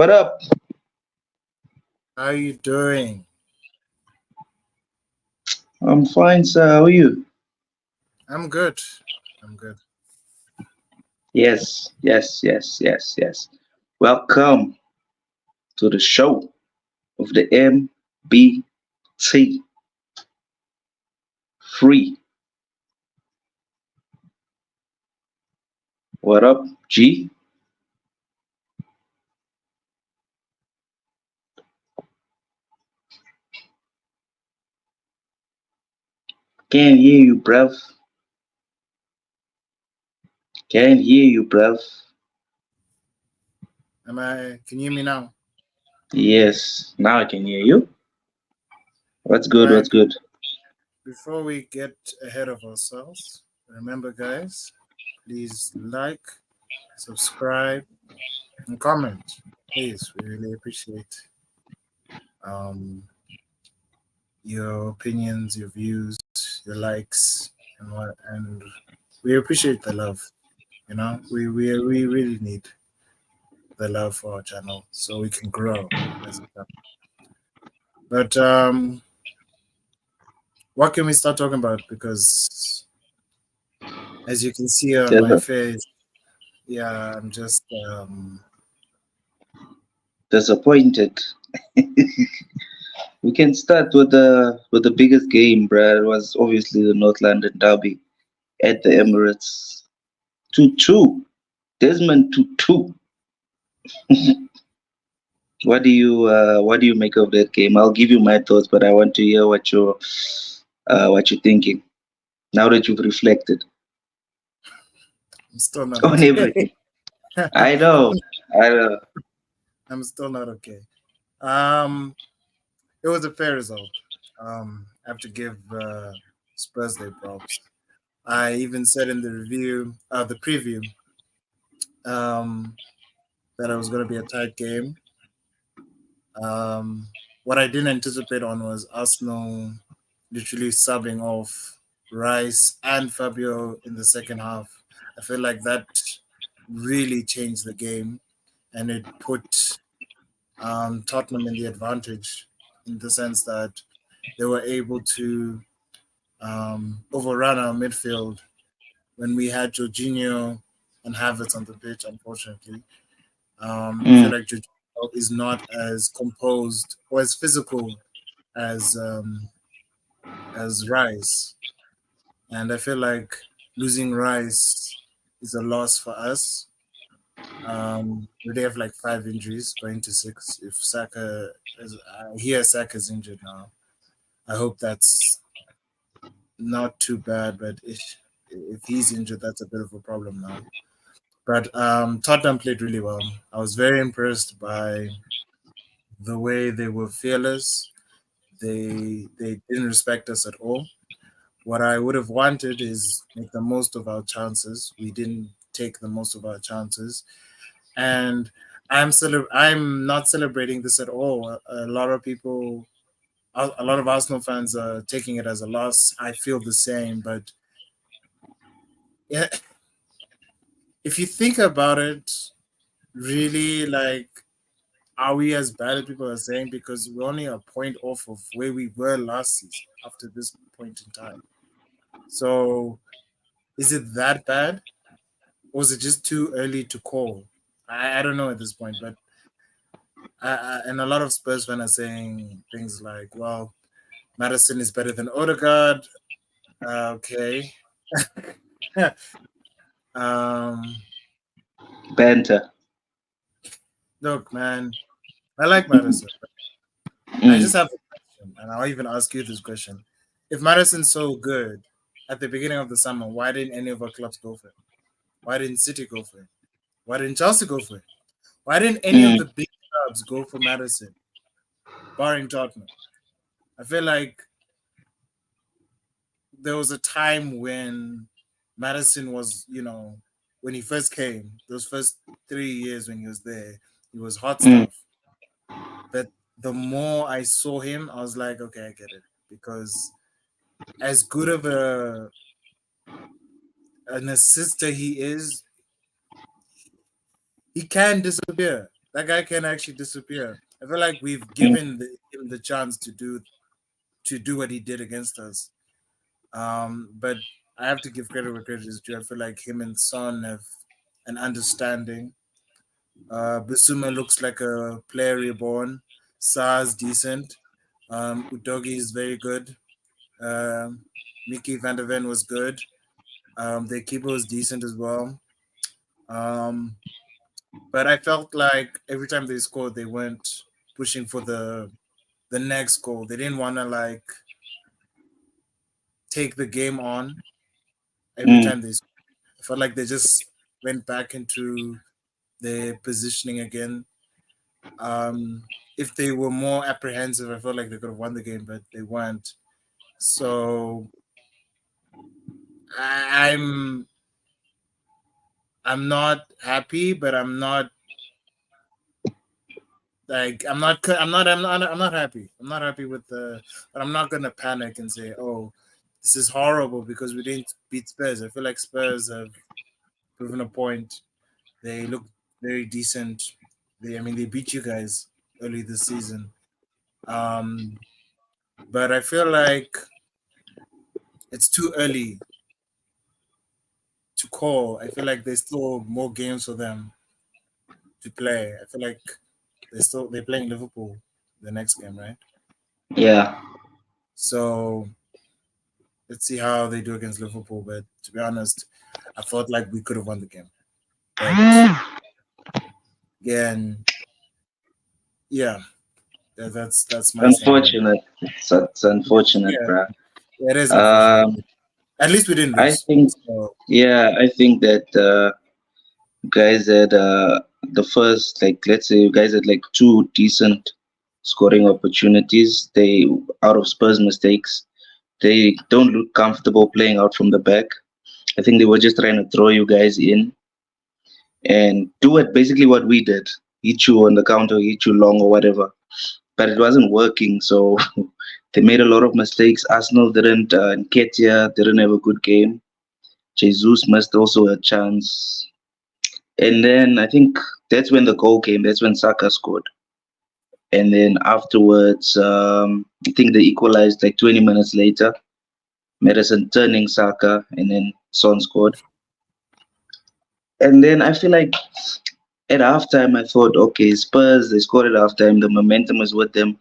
What up? How you doing? I'm fine, sir. How are you? I'm good. I'm good. Yes, yes, yes, yes, yes. Welcome to the show of the MBT Free. What up, G? Can't hear you, bruv. Can't hear you, bruv. Can you hear me now? Yes, now I can hear you. What's All good? right. What's good? Before we get ahead of ourselves, remember, guys, please like, subscribe, and comment. Please, we really appreciate um, your opinions, your views, your likes, and we appreciate the love. We really need the love for our channel so we can grow as a channel. But what can we start talking about? Because as you can see on There's my a, face, yeah, I'm just disappointed. We can start with the biggest game, bruh. It was obviously the North London Derby at the Emirates. 2-2. Desmond 2-2. What do you make of that game? I'll give you my thoughts, but I want to hear what you're thinking now that you've reflected I'm still not on okay. everything. I know, I know. I'm still not okay. Um, it was a fair result. I have to give Spurs their props. I even said in the preview, um, that it was going to be a tight game. Um, what I didn't anticipate on was Arsenal literally subbing off Rice and Fabio in the second half. I feel like that really changed the game and it put Tottenham in the advantage in the sense that they were able to overrun our midfield when we had Jorginho and Havertz on the pitch, unfortunately. I feel Mm, like Jorginho is not as composed or as physical as Rice, and I feel like losing Rice is a loss for us. They have like 5 injuries, going to six. If Saka is, I hear Saka's injured now. I hope that's not too bad, but if he's injured, that's a bit of a problem now. But Tottenham played really well. I was very impressed by the way they were fearless. They didn't respect us at all. What I would have wanted is make the most of our chances. We didn't take the most of our chances, and I'm not celebrating this at all. A lot of people, a lot of Arsenal fans are taking it as a loss. I feel the same, but yeah, if you think about it, really, like, are we as bad as people are saying? Because we're only a point off of where we were last season after this point in time. So, is it that bad? Or was it just too early to call? I don't know at this point, but and a lot of Spurs fans are saying things like, "Well, Madison is better than Odegaard." Okay, um, banter. look, man, I like Madison. I Mm, just have a question, and I'll even ask you this question: if Madison's so good at the beginning of the summer, why didn't any of our clubs go for it? Why didn't City go for it? Why didn't Chelsea go for it? Why didn't any of mm, the big clubs go for Madison, barring Tottenham? I feel like there was a time when Madison was, when he first came, those first 3 years when he was there, he was hot mm, stuff. But the more I saw him, I was like, okay, I get it. Because as good of an assister he is, he can disappear. that guy can actually disappear. I feel like we've Mm, given him the chance to do what he did against us. But I have to give credit where credit is due. I feel like him and Son have an understanding. Bisuma looks like a player reborn. Sa's decent. Udogi is very good. Um, Mickey Van der Ven was good. Their keeper was decent as well. Um, but I felt like every time they scored, they weren't pushing for the next goal. They didn't want to like take the game on every mm, time they. I felt like they just went back into their positioning again. If they were more apprehensive, I felt like they could have won the game, but they weren't. So I'm I'm not happy, but I'm not happy. I'm not happy with the, but I'm not gonna panic and say, oh, this is horrible because we didn't beat Spurs. I feel like Spurs have proven a point. They look very decent. I mean, they beat you guys early this season. Um, but I feel like it's too early to call. I feel like there's still more games for them to play. I feel like they're playing Liverpool the next game, right? yeah. So let's see how they do against Liverpool. But to be honest, I felt like we could have won the game. But again, yeah, that's my stand on it. Unfortunate. It's unfortunate, Yeah, bruh. yeah, it is unfortunate. Um, At least we didn't I lose. think, So yeah, I think that guys had the first, like, let's say, you guys had like two decent scoring opportunities. They, out of Spurs' mistakes, they don't look comfortable playing out from the back. I think they were just trying to throw you guys in and do it basically what we did, hit you on the counter, hit you long or whatever. But it wasn't working, so they made a lot of mistakes. Arsenal didn't, Nketiah didn't have a good game. Jesus missed also a chance. And then I think that's when the goal came. That's when Saka scored. And then afterwards, I think they equalized like 20 minutes later. Madison turning Saka, and then Son scored. And then I feel like at halftime, I thought, okay, Spurs, they scored at halftime. The momentum was with them.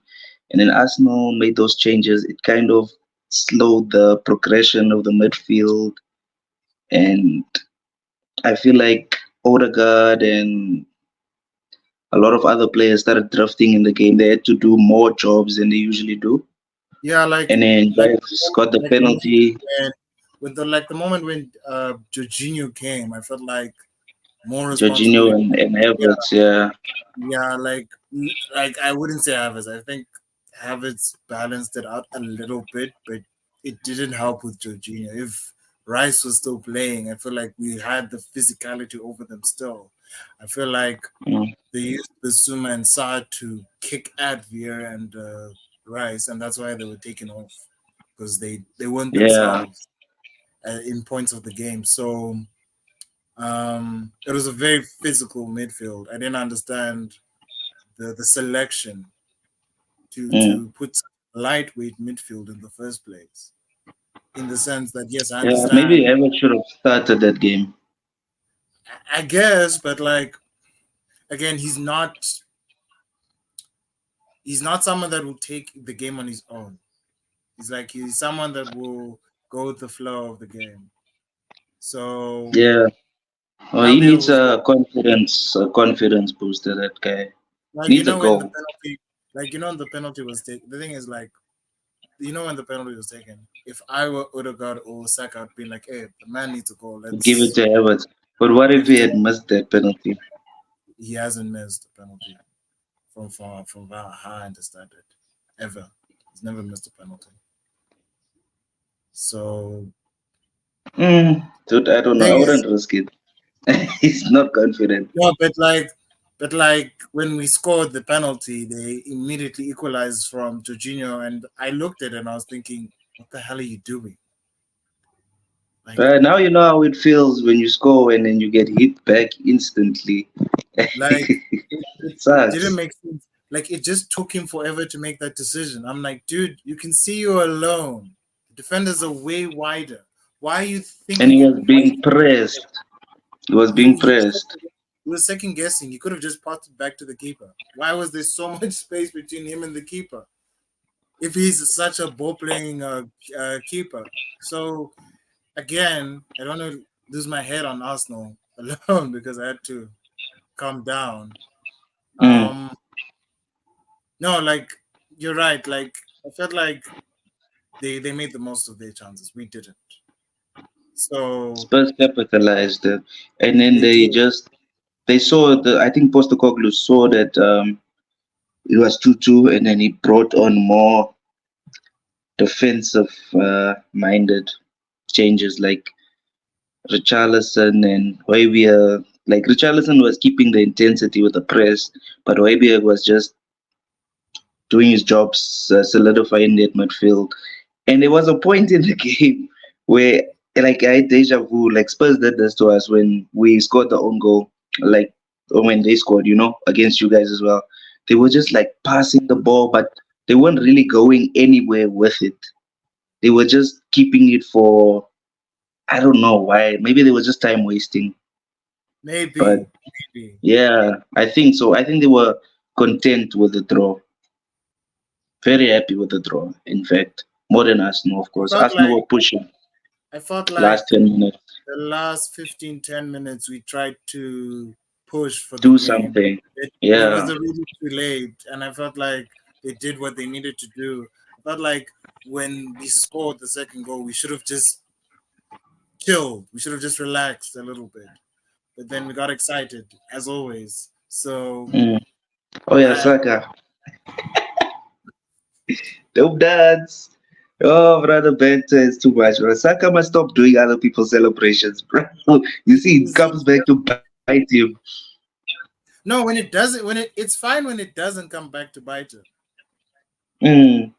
And then Arsenal made those changes. It kind of slowed the progression of the midfield. And I feel like Odegaard and a lot of other players started drifting in the game. They had to do more jobs than they usually do. yeah, And then guys got the like the moment penalty. when with the like the moment when Jorginho came, I felt like more Jorginho responsibility. and Yeah, Havertz, yeah. yeah, like I wouldn't say Havertz. I think Havertz balanced it out a little bit, but it didn't help with Jorginho. If Rice was still playing, I feel like we had the physicality over them still. I feel like Mm, they used Basuma and Saad to kick at Vieira and Rice, and that's why they were taken off because they weren't yeah. themselves in points of the game. So it was a very physical midfield. I didn't understand the selection Mm. to put lightweight midfield in the first place. In the sense that yes, I Yeah, maybe understand. Havertz should have started that game. I guess, but like again, he's not someone that will take the game on his own. He's someone that will go with the flow of the game. So Yeah. Well, he Gabriel needs was a confidence booster, that guy. like Needs a when the goal. penalty, when the penalty was taken. The thing is like when the penalty was taken. If I were Odegaard or Saka, I'd be like, hey, the man needs a goal. Give it Let's to Havertz. But what if give it he to him. had missed that penalty? He hasn't missed a penalty from how I understand it ever. He's never missed a penalty. So Dude, I don't know. I thing is, wouldn't risk it. He's not confident. no, but like when we scored the penalty, they immediately equalized from Jorginho, and I looked at it and I was thinking, what the hell are you doing? Like, Now you know how it feels when you score and then you get hit back instantly. like it didn't Sucks. make sense. Like it just took him forever to make that decision. I'm like, dude, you can see you're alone. The defenders are way wider. Why are you And thinking he it? was Why are you being pressed. He was being pressed. he was second guessing. He could have just passed it back to the keeper. Why was there so much space between him and the keeper? If he's such a ball playing keeper. So again, I don't want to lose my head on Arsenal alone because I had to calm down. Mm. Um, no, like you're right. Like I felt like they made the most of their chances. We didn't. So Spurs capitalized, and then they they did. just they saw the. I think Postecoglou saw that it was 2-2, and then he brought on more defensive minded changes like Richarlison and Højbjerg. Like Richarlison was keeping the intensity with the press, but Højbjerg was just doing his job, solidifying that midfield. And there was a point in the game where, like, I had deja vu. Like Spurs did this to us when we scored the own goal, like, or when they scored, against you guys as well. They were just like passing the ball, but they weren't really going anywhere with it. They were just keeping it for, I don't know why. Maybe they were just time wasting. But Maybe, maybe. yeah, I think so. I think they were content with the draw. Very happy with the draw, in fact. More than Arsenal, of I course. felt Arsenal like were pushing I felt last like 10 minutes. the last 15, 10 minutes we tried to push for the Do game. something. It Yeah. was already too late, and I felt like they did what they needed to do. I felt like when we scored the second goal, we should have just chilled. We should have just relaxed a little bit. But then we got excited, as always. So Mm. Oh, yeah, I Saka. Dope dance. Oh, brother, Bento is too much, bro. Saka must stop doing other people's celebrations, bro. You see, it he's comes back to bite him. no, when it doesn't, it's fine when it doesn't come back to bite you. Mm.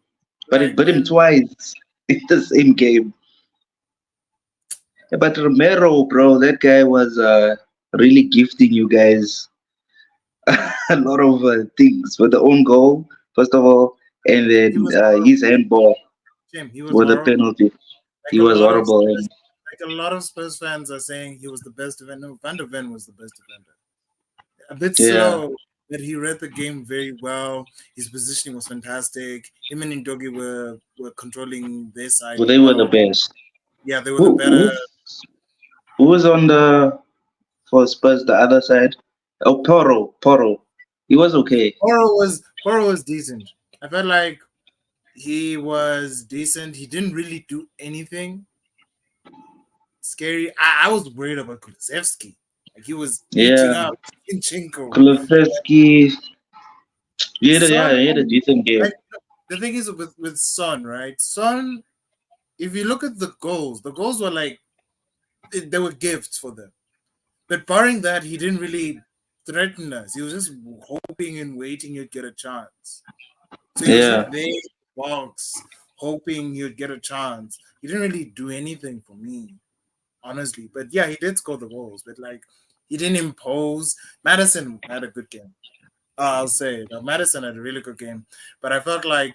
But it Like bit him when twice in the same game. Yeah, but Romero, bro, that guy was really gifting you guys a lot of things with the own goal, first of all, and he then was his horrible, handball Jim. He was with the horrible. penalty. Like He a was lot of horrible. Spurs, And like a lot of Spurs fans are saying he was the best defender. No, Van der Ven was the best defender. A bit yeah, slow, but he read the game very well. His positioning was fantastic. Him and Ndogi were controlling their side well, they were the well. best. Yeah, they were the Who, better. who was on the for Spurs the other side? Oh, Poro. He was okay. Poro was decent. I felt like he was decent. He didn't really do anything scary. I was worried about Kulusevski. Like he was eating Yeah, up Zinchenko. Kulusevski. Son, He had a decent game. like the thing is with Son, right? Son, if you look at the goals were like they were gifts for them. But barring that, he didn't really threaten us. He was just hoping and waiting you'd get a chance. So he was just Yeah, there in the box, hoping you'd get a chance. He didn't really do anything for me, honestly. But yeah, he did score the goals. But like, he didn't impose. Madison had a good game. I'll say it. Madison had a really good game. But I felt like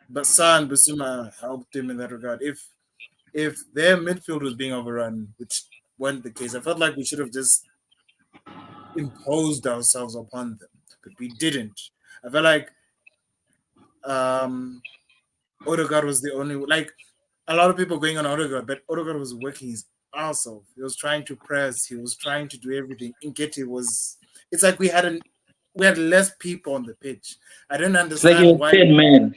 Basan Basuma helped him in that regard. If their midfield was being overrun, which wasn't the case, I felt like we should have just imposed ourselves upon them, but we didn't. I felt like um, Odegaard was the only like a lot of people going on Odegaard, but Odegaard was working his ass off. He was trying to press. He was trying to do everything. Nketiah was. It's like we had less people on the pitch. I didn't it's like he understand was why. 10 man.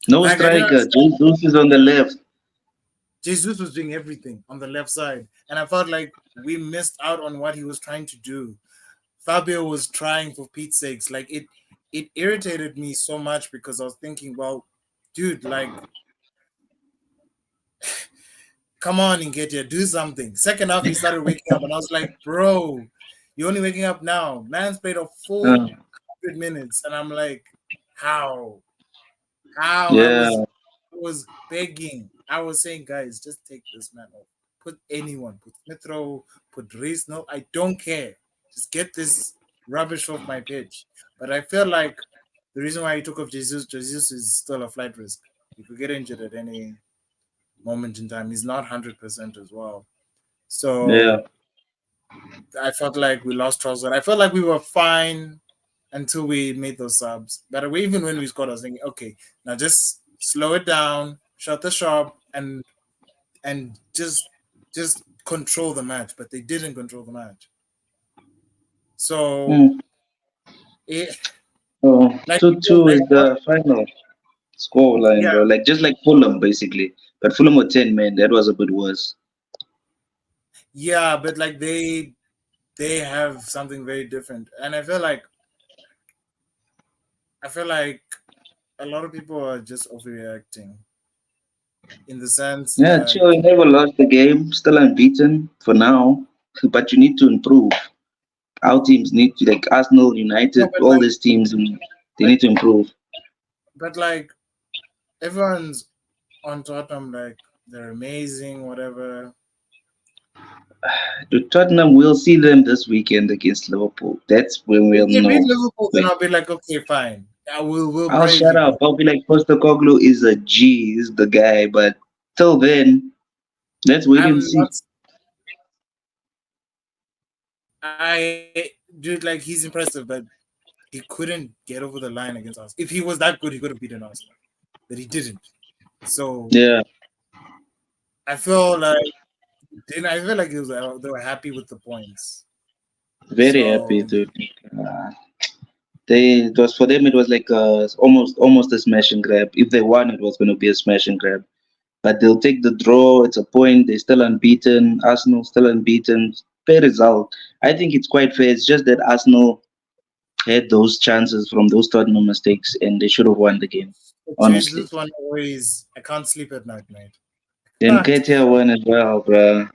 No Like I didn't striker. understand. Jesus is on the left. Jesus was doing everything on the left side, and I felt like we missed out on what he was trying to do. Fabio was trying for Pete's sakes. Like it irritated me so much because I was thinking, well, dude, like, come on, Nketiah, do something. Second half, he started waking up, and I was like, bro, you're only waking up now. Man's played a full Uh, 100 minutes, and I'm like, how? How? I yeah. was was begging. I was saying, guys, just take this man off. Put anyone. Put Smithrow. Put Reese. No, I don't care. Just get this rubbish off my pitch. But I feel like the reason why he took off Jesus is still a flight risk. He could get injured at any moment in time. He's not 100% as well. Yeah. So I felt like we lost trust. I felt like we were fine until we made those subs. But even when we scored, I was thinking, okay, now just slow it down, shut the shop, and just control the match. But they didn't control the match. So Mm. it Oh, like 2-2 like is the final score line, yeah, bro. Like just like Fulham, basically. But Fulham were 10 men. That was a bit worse. yeah, but like they have something very different, and I feel like a lot of people are just overreacting in the sense Yeah, that chill. You never lost the game. Still unbeaten for now. But you need to improve. Our teams need to, like Arsenal, no, United, but all like these teams, they but need to improve. but like everyone's on Tottenham like they're amazing, whatever. To Tottenham, we'll see them this weekend against Liverpool. That's when If we'll they beat know. Liverpool, then Wait, I'll be like, okay, fine. I will I'll praise shut you up. guys. I'll be like, Postecoglou is a G, is the guy. But till then, let's wait and I'm see. not. I dude, like he's impressive, but he couldn't get over the line against us. If he was that good, he could have beaten Arsenal, but he didn't. So Yeah, I feel like didn't I feel like it was they were happy with the points. very happy So to. Uh, it was for them. It was like almost a smash and grab. If they won, it was going to be a smash and grab. But they'll take the draw. It's a point. They're still unbeaten. Arsenal still unbeaten. Fair result. I think it's quite fair. It's just that Arsenal had those chances from those Tottenham mistakes, and they should have won the game. change Honestly. this one always. I can't sleep at night, mate. Then Can't. Ketia won as well, bruh.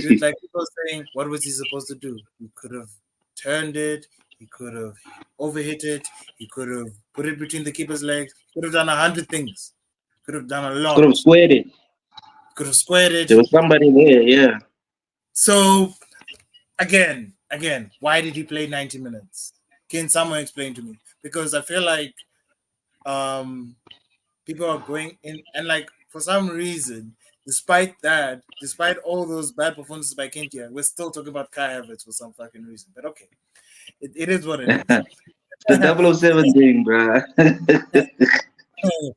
Dude, like people saying, what was he supposed to do? He could have turned it. He could have overhit it. He could have put it between the keeper's legs. Could have done 100 things. Could have done a Could have lot. squared it. Could have squared There it. was somebody there, yeah. So again, why did he play 90 minutes? Can someone explain to me? Because I feel like um people are going in and like for some reason, despite all those bad performances by Kintia, we're still talking about Kai Havertz for some fucking reason. But okay, it is what it is. The 007 thing, bruh.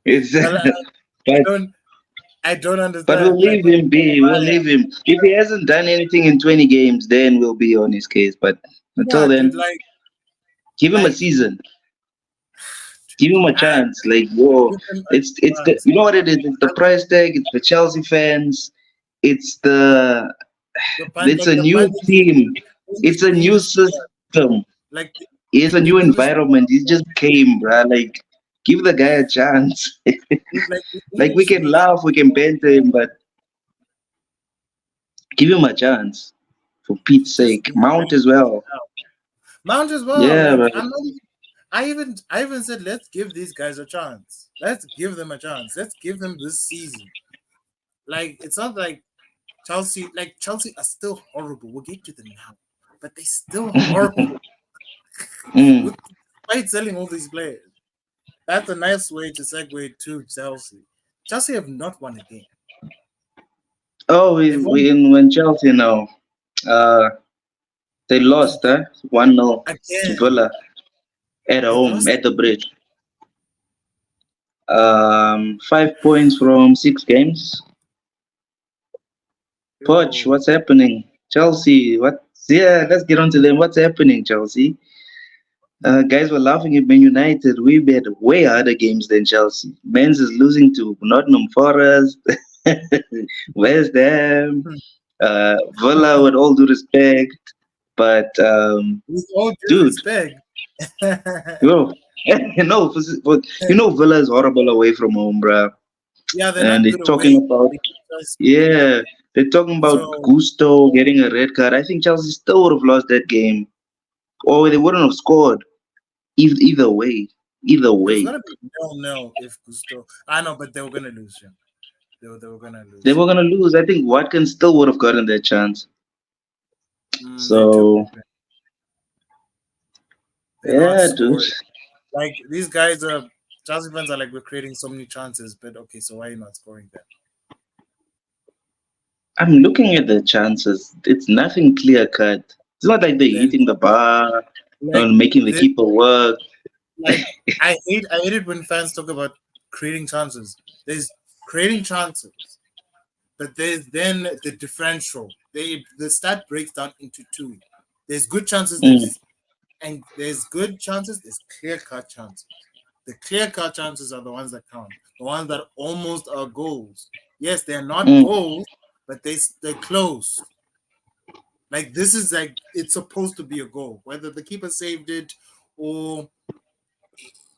It's Well, I but don't I don't but we'll understand. Like leave him be. We'll leave him. If he hasn't done anything in 20 games, then we'll be on his case. But until yeah, dude, then, give him a like season. Give him a I chance. Like, whoa, give them it's a the chance. you know what it is. It's the price tag. It's the Chelsea fans. It's the it's a The new pundits team. It's a the new industry, system. like It's a the new industry, environment. He just came, bruh. Like, give the guy a chance. like the Like, we can industry. laugh, we can banter him, but give him a chance. For Pete's Just sake. Mount as bring well. out Mount as well. Yeah, Like but I'm not even, I even said let's give these guys a chance. Let's give them a chance. Let's give them this season. Like it's not like Chelsea are still horrible. We'll get to them now, but they're still horrible mm. with despite selling all these players. That's a nice way to segue to Chelsea. Chelsea have not won a game. Oh, They've won we in when Chelsea now. Uh, they lost, they, 1-0 to again. Villa at They've home lost. at the bridge. 5 points from 6 games. Poch, Yo, what's happening? Chelsea, what? Yeah, let's get on to them. What's happening, Chelsea? Guys were laughing at Man United. We bet way harder games than Chelsea. Men's is losing to Nottingham Forest, West Ham, Villa, with all due respect. But, with all due dude, respect. yo, Villa is horrible away from home, bruh. Yeah, they're And not they're good talking away. about, They just yeah, they're talking about so Gusto getting a red card. I think Chelsea still would have lost that game, or they wouldn't have scored either way. either It was way. gonna be 0-0 if Gusto. I know, but they were gonna lose. Yeah. They were gonna They lose. were gonna lose. I think Watkins still would have gotten their chance. They So they're not yeah, dude. scoring. Like these guys are Chelsea fans are like we're creating so many chances, but okay, so why are you not scoring them? I'm looking at the chances. It's nothing clear cut. It's not like they're Then hitting the bar like and making the this, keeper work. like I hate it when fans talk about creating chances. There's creating chances, but there's then the differential. The stat breaks down into two. There's good chances. Mm, There's good chances. There's clear cut chances. The clear cut chances are the ones that count. The ones that almost are goals. Yes, they're not mm, goals, but they're close. Like this is like it's supposed to be a goal, whether the keeper saved it or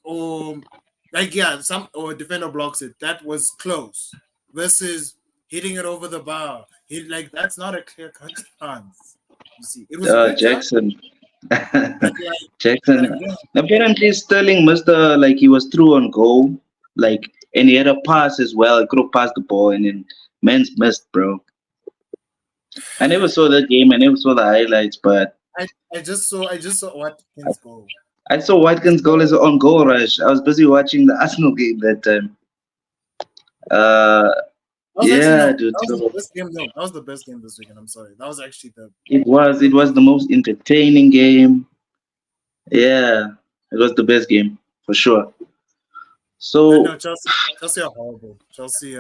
or like yeah, some or a defender blocks it. That was close. Versus hitting it over the bar. Like that's not a clear cut chance. You see, it was a good chance, Jackson. but like but Jackson. again, Apparently, Sterling missed the like he was through on goal, like, and he had a pass as well. He could have passed the ball, and then man's missed, bro. I never saw the game. I never saw the highlights, but I just saw I, Watkins go. I saw Watkins' goal as on goal rush. I was busy watching the Arsenal game that time. Uh, That was actually yeah, no. dude. That was the So best game. No, that was the best game this weekend. I'm sorry. That was actually it was the most entertaining game. Yeah, it was the best game for sure. but no So Chelsea are horrible. Chelsea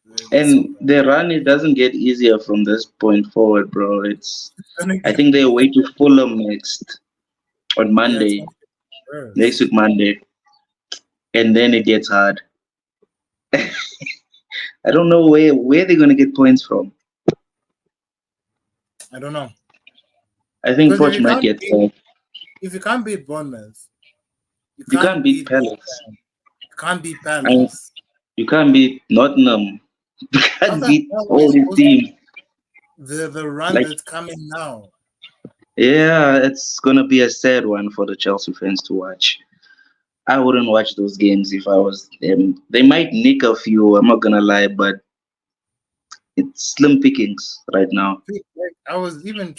they're so and bad. the run it doesn't get easier from this point forward, bro. It's Gonna I get think they're worse. away to Fulham next on Yeah, it's Monday, gonna get next worse. week Monday, and then it gets hard. I don't know where they're gonna get points from. I don't know I think because Poch might get if you can't beat Bournemouth, you you can't can't beat beat West Palace. Ham. You can't beat And Palace. you can't beat Nottingham. You How can't the beat hell are you all these supposed to teams. the run Like that's coming now? yeah, it's gonna be a sad one for the Chelsea fans to watch. I wouldn't watch those games if I was them. They might nick a few, I'm not gonna lie, but it's slim pickings right now. Like I was even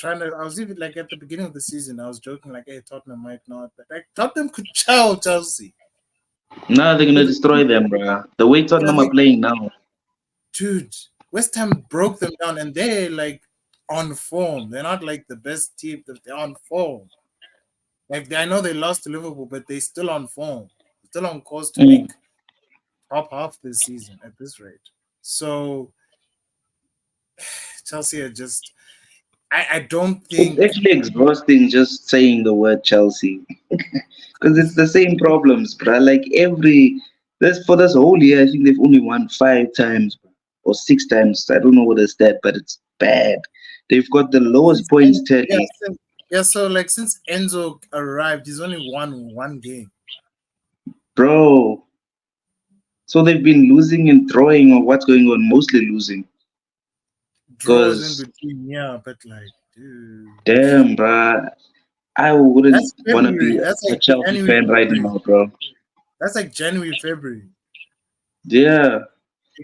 like at the beginning of the season, I was joking like, "Hey, Tottenham might not," but like Tottenham could chow Chelsea. Now they're gonna With destroy them, bruh. The way yeah, Tottenham are like playing now, dude, West Ham broke them down, and they're like on form. They're not like the best team, but they're on form. Like I know they lost to Liverpool, but they're still on form, still on course to mm, make top half this season at this rate. So Chelsea are just. I don't it's think actually exhausting just saying the word Chelsea because it's the same problems, bruh. Like every this for this whole year, I think they've only won 5 times or 6 times. I don't know what is that, but it's bad. They've got the lowest since points tally, yeah, so like since Enzo arrived, he's only won one game. bro. So they've been losing and drawing, or what's going on? Mostly losing. Draws in Because between, yeah, but like, dude, damn, bruh, I wouldn't that's want to be February. That's a like Chelsea January, fan right February. now, bro. That's like January, February. Yeah,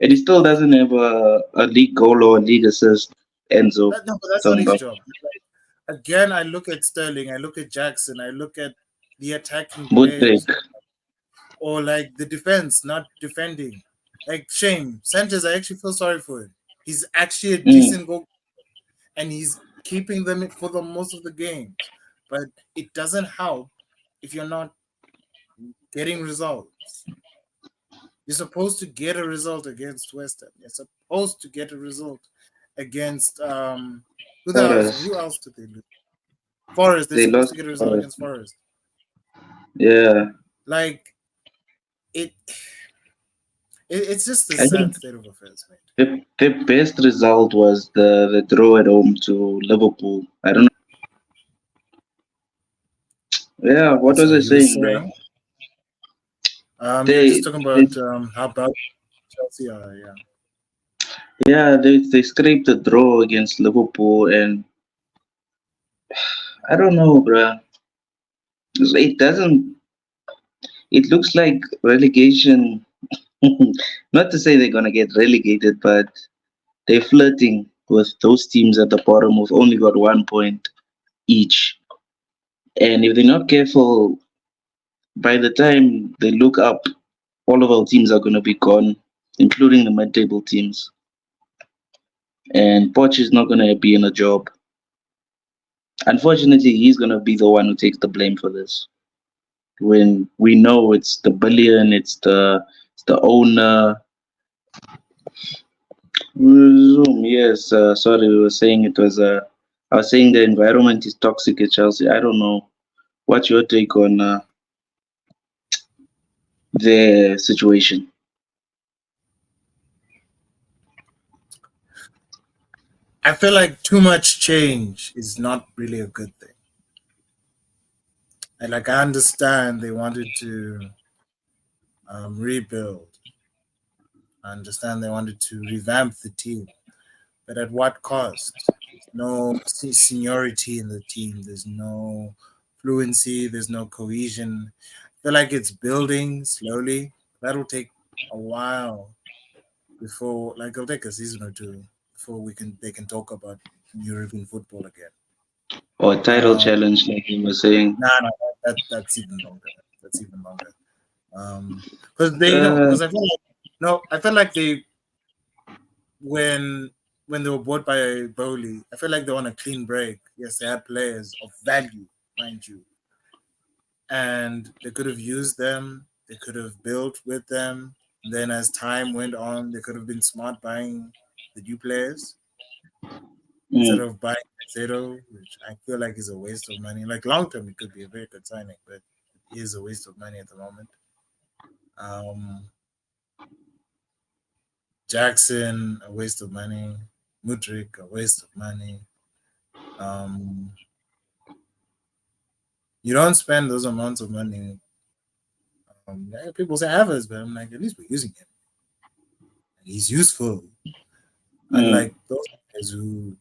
and he still doesn't have a league goal or a league assist. Enzo, No, but that's not don't his know. job. Again, I look at Sterling, I look at Jackson, I look at the attacking Mudrik. players, or like the defense not defending. Like shame, Sanchez. I actually feel sorry for him. He's actually a Mm, decent goal, and he's keeping them for the most of the games. But it doesn't help if you're not getting results. You're supposed to get a result against West Ham. You're supposed to get a result against who Forest. else did they lose? Forest. They're They supposed lost to get a result Forest. against Forest. Yeah, Like it, it's just a I think sad state of affairs, mate. the best result was the draw at home to Liverpool. I don't know. Yeah, what was So I you were saying, bro? saying, you were just They, talking they about how bad Chelsea are. Yeah, yeah, they scraped the draw against Liverpool, and I don't know, bro. It doesn't. it looks like relegation. Not to say they're gonna get relegated, but they're flirting with those teams at the bottom who've only got 1 point each. And if they're not careful, by the time they look up, all of our teams are gonna be gone, including the mid-table teams. And Poch is not gonna be in a job. Unfortunately, he's gonna be the one who takes the blame for this. When we know it's the billion, it's the owner. Zoom, yes. Sorry, we were saying it was. I was saying the environment is toxic at Chelsea. I don't know. What's your take on the situation? I feel like too much change is not really a good thing. And like I understand they wanted to rebuild. I understand they wanted to revamp the team, but at what cost? There's no seniority in the team. There's no fluency. There's no cohesion. I feel like it's building slowly. That'll take a while before, like, it'll take a season or two before they can talk about European football again. Or title Um, challenge, like you were saying? no, that's even longer. That's even longer. Because they know. Uh, Because I feel like no, I feel like they when when they were bought by Bowley, I feel like they want a clean break. Yes, they had players of value, mind you, and they could have used them. They could have built with them. And then as time went on, they could have been smart buying the new players instead mm, of buying Zero, which I feel like is a waste of money. Like long term, it could be a very good signing, but it is a waste of money at the moment. Um, Jackson, a waste of money. Mudrik, a waste of money. Um, you don't spend those amounts of money. Yeah, people say Havertz, but I'm like, at least we're using him. He's useful. mm. Unlike those guys who,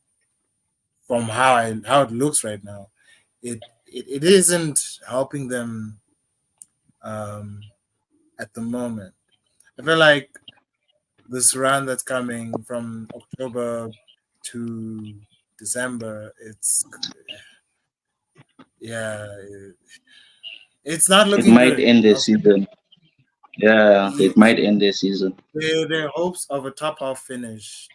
from how it looks right now, it isn't helping them um, at the moment. I feel like this run that's coming from October to December, yeah, it's not It looking might good. end the season. Yeah, it Yes, might end the season. their hopes of a top half finish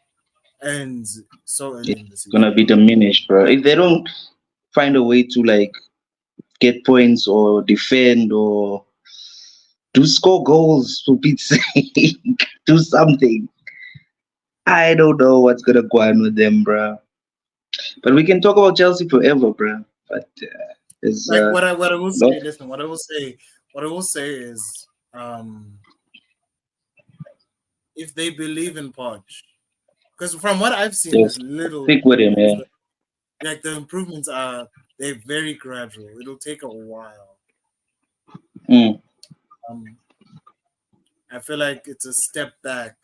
ends so early It's in the season. gonna be diminished, bro. If they don't find a way to like get points or defend or do score goals for Pete's sake, do something. I don't know what's gonna go on with them, bro. But we can talk about Chelsea forever, bro. But there's Like a what I will lot. say, listen, what I will say is, if they believe in Podge, because from what I've seen, there's Just little stick with him, improvements. yeah. But like the improvements are they're very gradual. It'll take a while. Mm. Um, I feel like it's a step back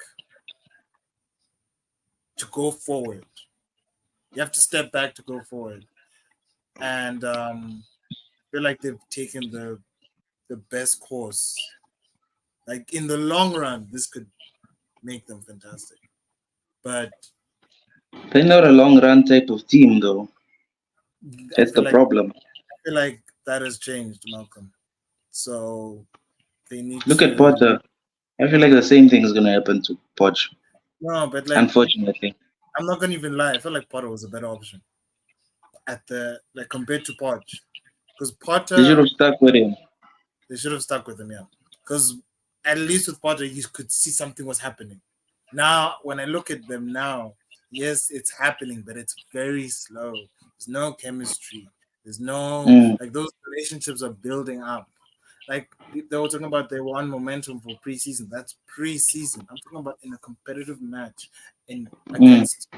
to go forward. You have to step back to go forward, and I feel like they've taken the best course. Like in the long run, this could make them fantastic. But They're not a long run type of team, though. I That's the problem. feel like that has changed, Malcolm. So they need Look at to Potter. I feel like the same thing is gonna happen to Poch, no, but like unfortunately. I'm not gonna even lie. I feel like Potter was a better option at the like compared to Podge, because They should Potter have stuck with him. they should have stuck with him, yeah. Because at least with Potter you could see something was happening. Now when I look at them now, yes, it's happening, but it's very slow. There's no chemistry. There's no Mm, like those relationships are building up. Like they were talking about they were on momentum for preseason. That's preseason. I'm talking about in a competitive match in mm, against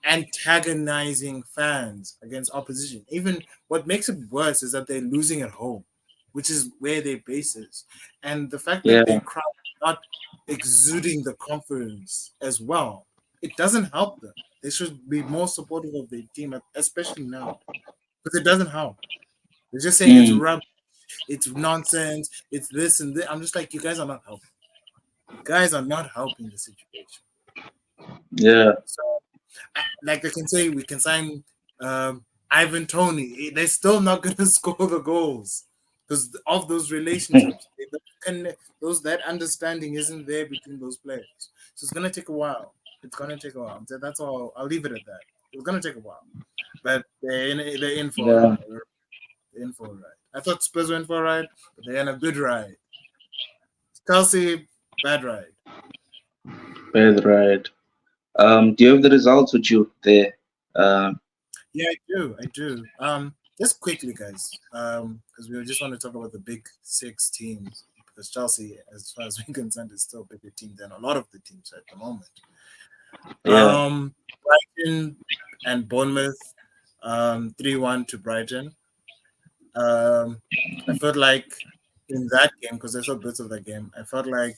antagonizing fans against opposition. Even what makes it worse is that they're losing at home, which is where their base is. And the fact that yeah. their crowd is not exuding the confidence as well, it doesn't help them. They should be more supportive of their team, especially now, because it doesn't help. They're just saying it's Mm, rubbish. it's nonsense, it's this and that. I'm just like, you guys are not helping. You guys are not helping the situation. Yeah. So, like they can say, we can sign Ivan Tony. They're still not going to score the goals because of those relationships. Those that understanding isn't there between those players. So it's going to take a while. It's going to take a while. That's all. I'll leave it at that. It's going to take a while, but they're in for a Yeah. ride. They're in for a ride. I thought Spurs went for a ride, but they're in a good ride. Chelsea, bad ride. That's right. Do you have the results with you there? Um, Yeah, I do. I do. Just quickly, guys, because we just want to talk about the big six teams because Chelsea, as far as we're concerned, is still a bigger team than a lot of the teams at the moment. yeah. Brighton and Bournemouth, 3-1 to Brighton. I felt like in that game, because I saw bits of that game, I felt like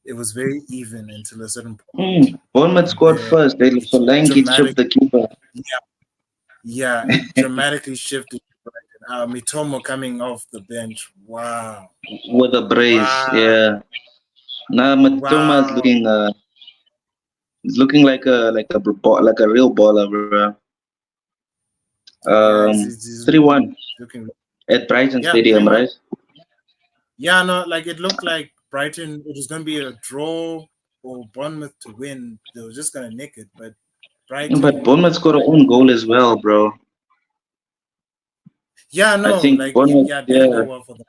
it was very even until a certain point, Bournemouth and scored then first. They it Solanke chipped dramatic, the keeper yeah, yeah, it dramatically shifted. Mitomo coming off the bench. Wow. with a brace. Wow. Yeah. Now Matoma is Wow. looking he's looking like a real baller, bro. Yeah, he's 3-1 looking. at Brighton Yeah, 3 Stadium, 1. right? Yeah, no, like it looked like Brighton, it was going to be a draw or Bournemouth to win. They were just going to nick it. But But Brighton, Bournemouth scored a own goal as well, bro. yeah, I no, think like Bournemouth, yeah, it didn't go yeah. well for them.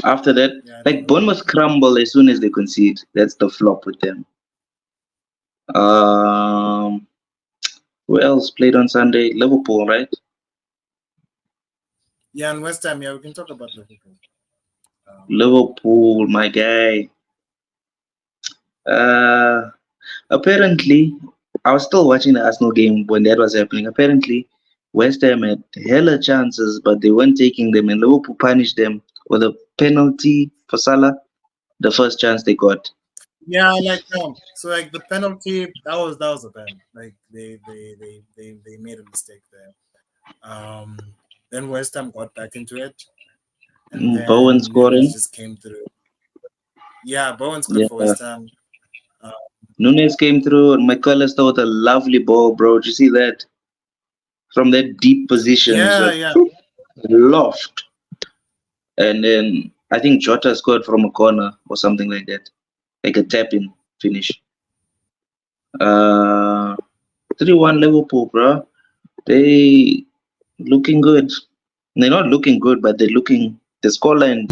After that, Yeah, it didn't like go well. Bournemouth crumble as soon as they concede. That's the flop with them. Um, who else played on Sunday? Liverpool, right? Yeah, and West Ham, yeah, we can talk about Liverpool. Um, Liverpool, my guy. Uh, apparently, I was still watching the Arsenal game when that was happening. Apparently, West Ham had hella chances, but they weren't taking them, and Liverpool punished them with a penalty for Salah, the first chance they got. yeah, like so like the penalty that was a pen. Like they made a mistake there. Then West Ham got back into it, and Bowen then Nunes scoring. just came through. Yeah, Bowen's good for Yeah. West Ham. Uh, Nunes came through, and McAllister with a lovely ball, bro. Did you see that? From that deep position, yeah, just yeah, loft. And then I think Jota scored from a corner or something like that, like a tap in finish. Uh, 3-1 Liverpool, bro. They looking good. They're not looking good, but they're looking the scoreline.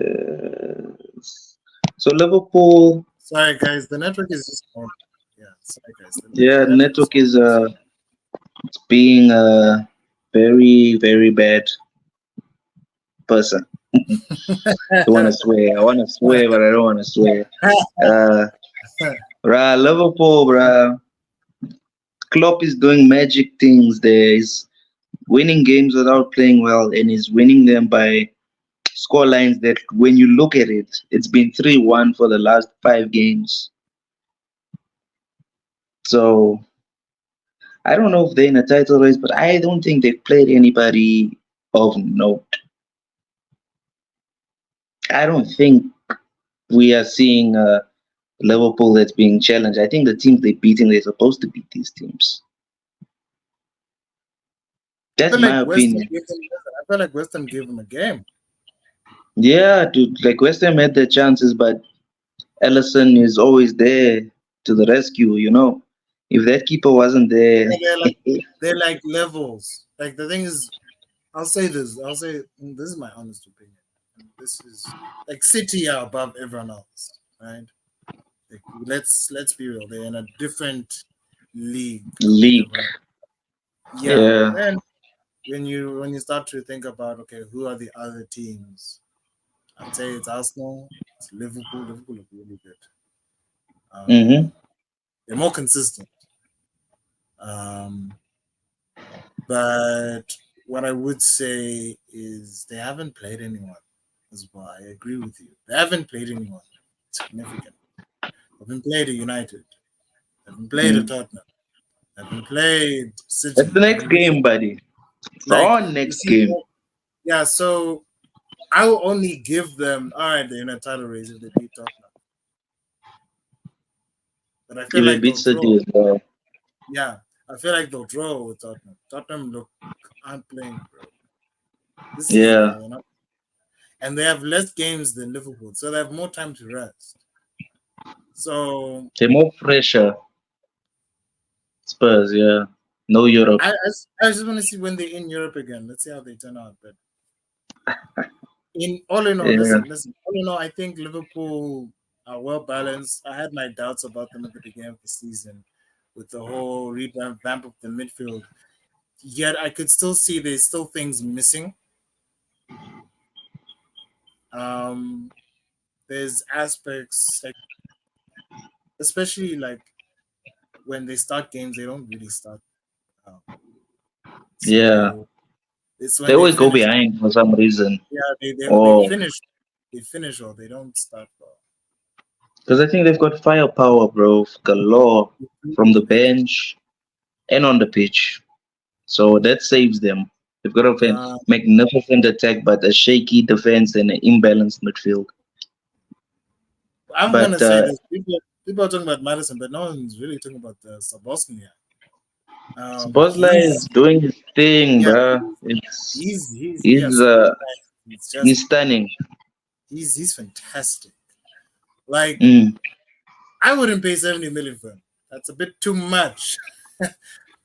Yes. So Liverpool, sorry guys, the network is just on. Yeah, sorry guys, the yeah, network is network on. is being a very very bad person. Don't want to swear. I want to swear, but I don't want to swear. Uh, Liverpool, bruh. Klopp is doing magic things there. He's winning games without playing well, and he's winning them by score lines that, when you look at it, it's been 3-1 for the last 5 games. So I don't know if they're in a title race, but I don't think they've played anybody of note. I don't think we are seeing Liverpool that's being challenged. I think the teams they're beating, they're supposed to beat these teams. I That's feel my like West Ham opinion. gave them. I feel like West Ham gave them a game. Yeah, dude, like West Ham had their chances, but Ellison is always there to the rescue, you know. If that keeper wasn't there, Yeah, they're like levels. Like the thing is, I'll say this. I'll say this is my honest opinion. And this is like City are above everyone else, right? Like, let's be real. They're in a different league compared to league. everyone else. Yeah. Yeah. Then when you start to think about okay, who are the other teams? I'd say it's Arsenal, it's Liverpool. Liverpool look really good. Mm-hmm. They're more consistent. Um, but what I would say is they haven't played anyone as well. I agree with you. They haven't played anyone significant. They haven't played a United. They haven't played a Mm. Tottenham. They haven't played That's City. the I next agree with you. game, buddy. Like Draw you next see, game. yeah. So I will only give them all right. They're in a title race if they beat Tottenham, but I feel If they like beat they'll draw. City as well. Yeah, I feel like they'll draw with Tottenham. Tottenham look aren't playing, bro. This season, Yeah. they're not, and they have less games than Liverpool, so they have more time to rest. So They're more fresher. Spurs, yeah. No Europe. I just want to see when they're in Europe again. Let's see how they turn out. But in all, Yeah. listen. All in all, I think Liverpool are well balanced. I had my doubts about them at the beginning of the season with the whole revamp of the midfield. Yet I could still see there's still things missing. Um, there's aspects like, especially like when they start games, they don't really start. Out. Yeah. So it's They when they always go finish. behind for some reason. Yeah, they Oh, finish. They finish or they don't start well. because I think they've got firepower, bro. Galore from the They do. bench and on the pitch. So that saves them. They've got a Uh, magnificent attack, but a shaky defense and an imbalanced midfield. I'm gonna But say this. People are talking about Madison, but no one's really talking about Sabosnia. Bosla is He's doing his thing, yeah, bruh. It's yeah. he's uh Sabosnia is just he's stunning. he's fantastic. Like Mm, I wouldn't pay 70 million for him. That's a bit too much.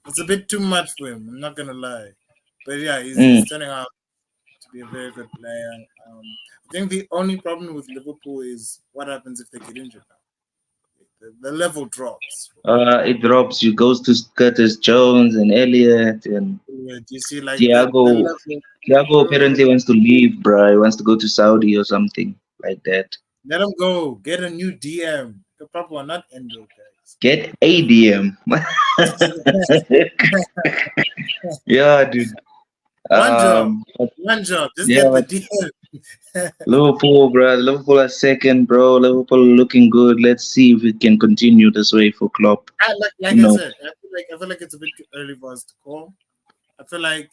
It's a bit too much for him. I'm not gonna lie, but yeah, mm. he's turning out to be a very good player. I think the only problem with Liverpool is what happens if they get injured now. The level drops. It drops. You goes to Curtis Jones and Elliott and Yeah, do you see like the Thiago. level? Thiago Bro, apparently wants to leave, bruh. He wants to go to Saudi or something like that. let him go. Get a new DM. The proper one, not Endo, guys. Get ADM. Yeah, dude. one job, But one job. Just yeah, get the but DM. Liverpool, bro. Liverpool are second, bro. Liverpool looking good. Let's see if it can continue this way for Klopp. Like You I know, said, I feel like it's a bit too early for us to call. I feel like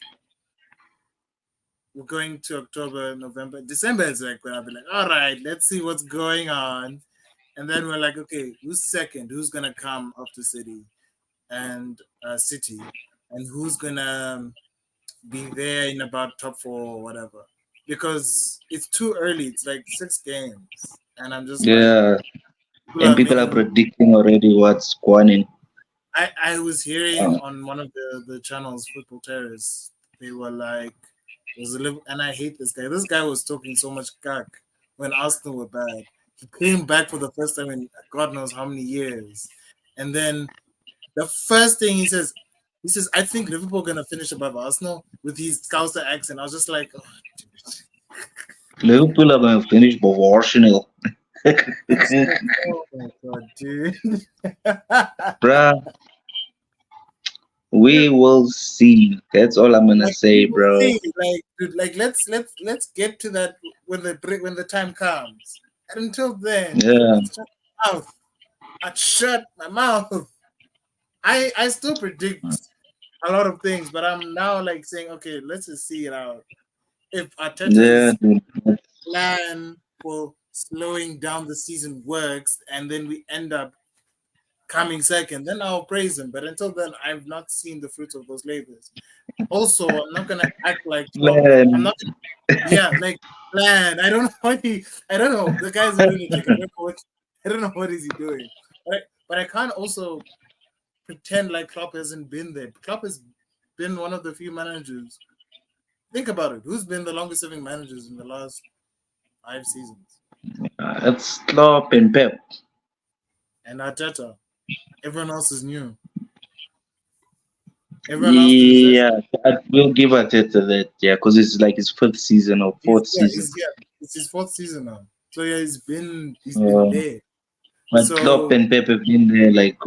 we're going to October, November, December is like when I'll be like, all right, let's see what's going on. And then we're like, okay, who's second? Who's gonna come after City, and who's gonna be there in about top four or whatever? Because it's too early. It's like 6 games, and I'm just like, yeah. people And are people are making. predicting already what's going in. I was hearing Uh, on one of the channels, Football Terrace, they were like, there's a little, and I hate this guy. This guy was talking so much cack when Arsenal were bad. He came back for the first time in God knows how many years, and then the first thing he says, I think Liverpool gonna finish above Arsenal with his Scouser accent. I was just like, oh, dude. Liverpool are going to finish Arsenal. I was like, oh my god, dude. Bruh, we will see. That's all I'm gonna Like say, we will bro. see, like dude, like let's get to that when the time comes. And until then, dude, Yeah, let's shut my mouth. I shut my mouth. I still predict a lot of things, but I'm now like saying, okay, let's just see it out. If yeah, Arteta's dude. plan for slowing down the season works, and then we end up coming second, then I'll praise him. But until then, I've not seen the fruits of those labors. Also, I'm not gonna act like Klopp. I'm Man, not. Yeah, like plan. I don't know what he. I don't know. The guy's a lunatic. I don't know what. I don't know what is he doing. But I can't also pretend like Klopp hasn't been there. Klopp has been one of the few managers. Think about it. Who's been the longest serving managers in the last 5 seasons? it's Klopp and Pep. And Arteta. Everyone else is new. Everyone else is Yeah, I will give Arteta that. Yeah, because it's like his fifth season or fourth season. it's his fourth season now. So yeah, he's been Uh, there. but Klopp So and Pep have been there like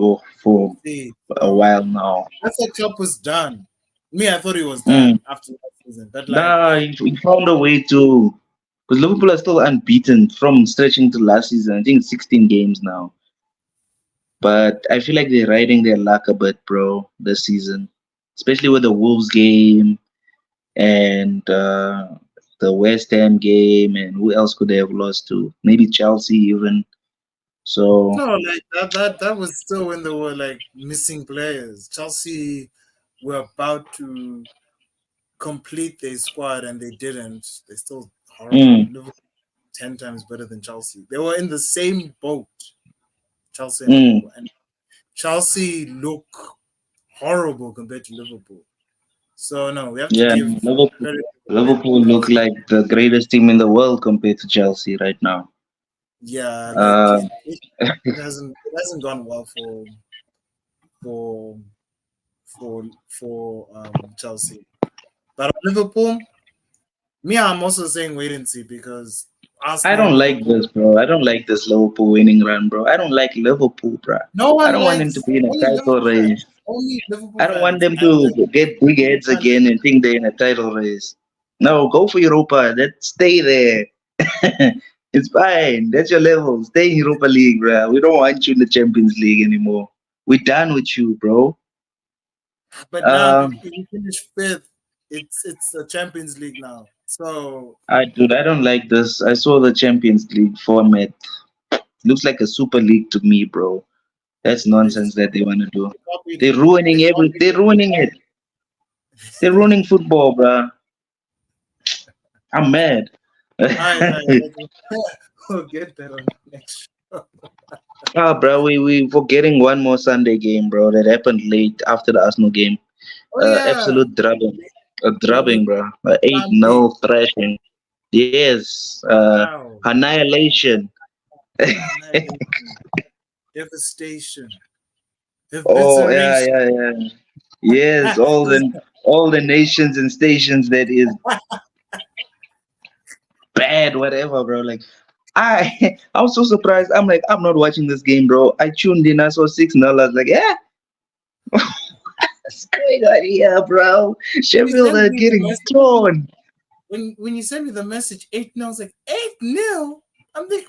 for see, a so while now. I thought Klopp was done. Me, I thought he was Mm. done after that season. But like, Nah, he found a way to. Because Liverpool are still unbeaten from stretching to last season. I think 16 games now. But I feel like they're riding their luck a bit, bro, this season. Especially with the Wolves game. and the West Ham game, and who else could they have lost to? Maybe Chelsea even. So, No, like that was still when there were like missing players. Chelsea were about to complete their squad and they didn't. They're still horrible. mm, Liverpool 10 times better than Chelsea. They were in the same boat, Chelsea and mm, Liverpool, and Chelsea look horrible compared to Liverpool. So no, we have to yeah, give Liverpool. credit when Liverpool look Chelsea. like the greatest team in the world compared to Chelsea right now. Yeah, like Uh, it hasn't gone well for for Chelsea. But Liverpool, me, I'm also saying wait and see because I Arsenal, don't like Liverpool. this, bro. I don't like this Liverpool winning run, bro. I don't like Liverpool, bro. No I one don't want them to likes be in a only title Liverpool fans. race. Only Liverpool I don't want fans them and to like get big Liverpool heads fans. again and think they're in a title race. No, go for Europa. Let's stay there. It's fine. That's your level. Stay in Europa League, bro. We don't want you in the Champions League anymore. We're done with you, bro. But now Um, if you finish fifth, it's the Champions League now. So I don't like this. I saw the Champions League format. Looks like a Super League to me, bro. That's they nonsense just that they want to do. they copied They're they ruining every. copied They're ruining it. They're ruining football, bro. I'm mad. I we'll get that on next show. Ah, bro, we forgetting one more Sunday game, bro. That happened late after the Arsenal game. Oh yeah. Absolute drubbing, a The drubbing, bro. 8-0 Sunday. thrashing. Yes, Wow. annihilation. Annihilation. Devastation. Oh yeah, Evisceration. yeah, yeah. Yes, all the nations and stations that is bad, whatever, bro. Like I was so surprised. I'm like, I'm not watching this game, bro. I tuned in, I saw 6-0. I was like, yeah, what's going on here, bro? When you Sheffield sent are me the getting message, torn. when you sent me the message 8-0, I was like 8-0. I'm like,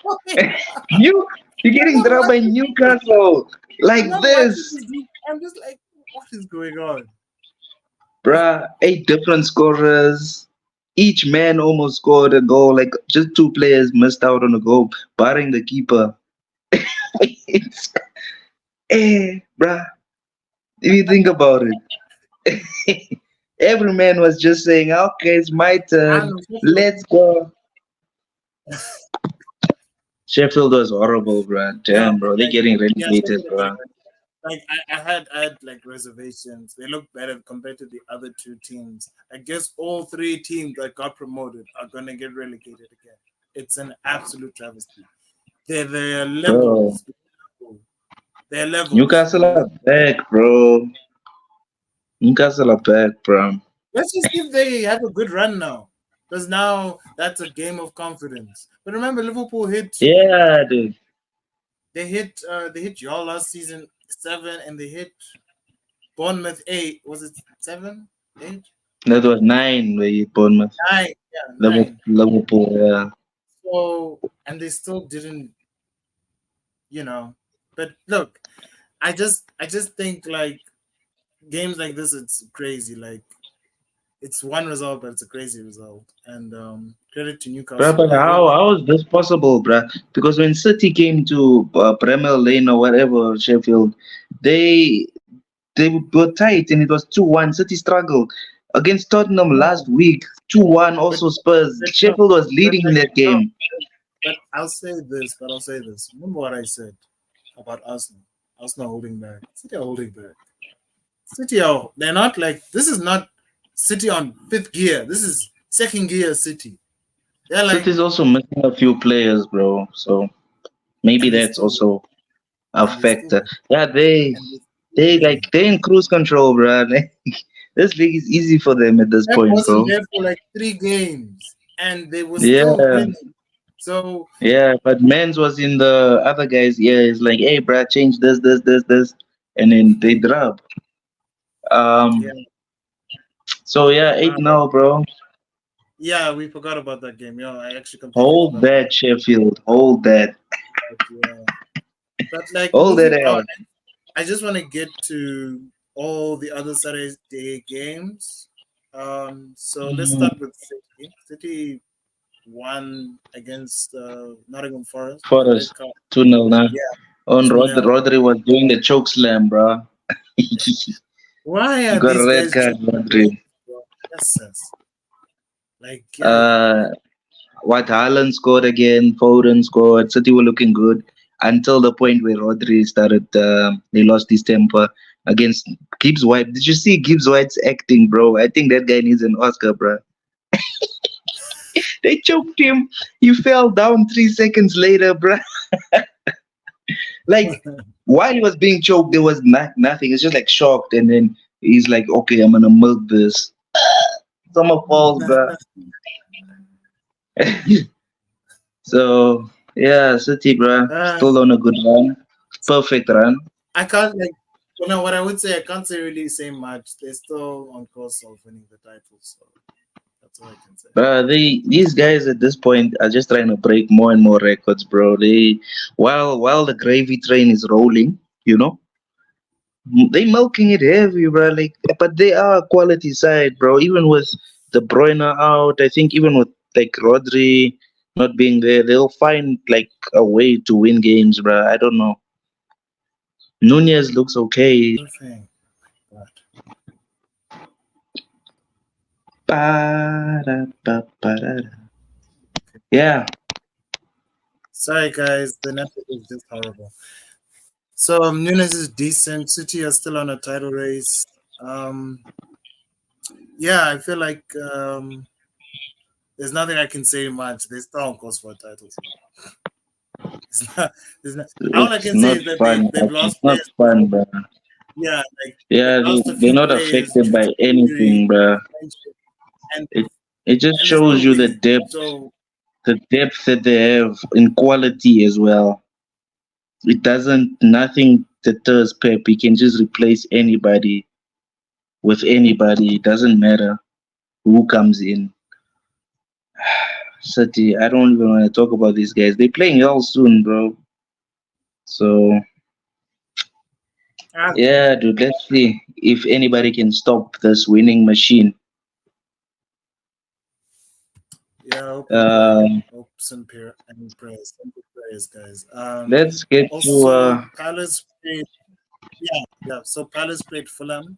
what? Okay. You you're I'm getting not dropped by watching this. Newcastle I'm like not watching this. this. I'm just like, what is going on? Bruh, 8 different scorers. Each man almost scored a goal. Like just two players missed out on a goal, barring the keeper. It's, bruh, if you think about it, every man was just saying, okay, it's my I turn. know Sheffield. Let's go. Sheffield was horrible, bruh. No, Damn, bro. They're like getting yeah, relegated, Sheffield are getting bruh. like I had like reservations. They look better compared to the other two teams. I guess all three teams that got promoted are gonna get relegated again. It's an absolute travesty. They're Bro, levels. They're levels. Newcastle are back, bro. Newcastle are back, bro. Let's just see if they have a good run now. Because now that's a game of confidence. But remember, Liverpool hit Yeah, dude. they hit y'all last season 7 and they hit Bournemouth 8. Was it 7? 8? That was 9 where you Bournemouth. 9. Yeah, 9. Liverpool, yeah. So and they still didn't, you know. But look, I just think like games like this it's crazy. Like it's one result, but it's a crazy result. And credit to Bruh, Newcastle. but They hold on. how is this possible, bruh? Because when City came to Premier Lane or whatever, Sheffield, they they were tight and it was 2-1. City struggled against Tottenham No, last week. 2-1 but also Spurs. but no, Sheffield was but leading in like that no. game. But I'll say this. But I'll say this. Remember what I said about Arsenal? Arsenal holding back. City are holding back. City are. They're not like this. Is not City on fifth gear. This is second gear City. They're like City's also missing a few players, bro. So maybe and they that's still also a and they still factor. Yeah, they and they still they winning. like they in cruise control, bro. This league is easy for them at this Pep point, wasn't bro. there for like 3 games and they were still Yeah, winning. So yeah. But Mans was in the other guys' ears, like, "Hey, bro, change this," and then they drop. yeah, Um. So yeah, eight wow. now, bro. Yeah, we forgot about that game. Yeah, I actually completely Hold forgot about that, Sheffield. Hold that. that. Yeah. But like Hold that moving on, L. I just want to get to all the other Saturday games. So let's Mm, start with City. City won against Nottingham Forest with a red Forest, card. 2-0 now. Yeah, On 2-0. Rodri was doing the choke slam, bro. Why He are got a these red guys card, choosing goals, Rodri. bro? Essence. Like, yeah. Uh, what Haaland scored again, Foden scored. City were looking good until the point where Rodri started. They lost his temper against Gibbs White. Did you see Gibbs White's acting, bro? I think that guy needs an Oscar, bro. They choked him. He fell down 3 seconds later, bro. Like while he was being choked, there was nothing. It's just like shocked, and then he's like, "Okay, I'm gonna milk this." Summer falls, bro. So yeah, City, bro, uh, still on a good run, perfect run. I can't like. You know what I would say? I can't say really say much. They're still on course of winning the title, so that's all I can say. These guys at this point are just trying to break more and more records, bro. They while the gravy train is rolling, you know, they milking it heavy, bro. Like, but they are a quality side, bro. Even with De Bruyne out, I think even with like Rodri not being there, they'll find like a way to win games, bro. I don't know. Nunez looks okay. Good thing. But Ba-da-ba-ba-da-da. Yeah, sorry, guys, the network is just horrible. So Nunes is decent. City are still on a title race. Yeah, I feel like there's nothing I can say much. They're still on course for a title. So it's not, there's not, all I it's can say not is that fun. they've It's lost not players. fun, bro. Yeah, like they've Yeah, lost a they're few not players affected due by to injury, anything, bro. suspension, and It just they're shows still you the winning. depth, So the depth that they have in quality as well. It doesn't, nothing deters Pep. He can just replace anybody with anybody. It doesn't matter who comes in. City, I don't even want to talk about these guys. They're playing all soon, bro. So ah, yeah, dude, let's see if anybody can stop this winning machine. yeah, I hope we pray. Um, Hopes and prayers, simple prayers, guys. let's get to Also Palace played. Yeah, yeah. So Palace played Fulham.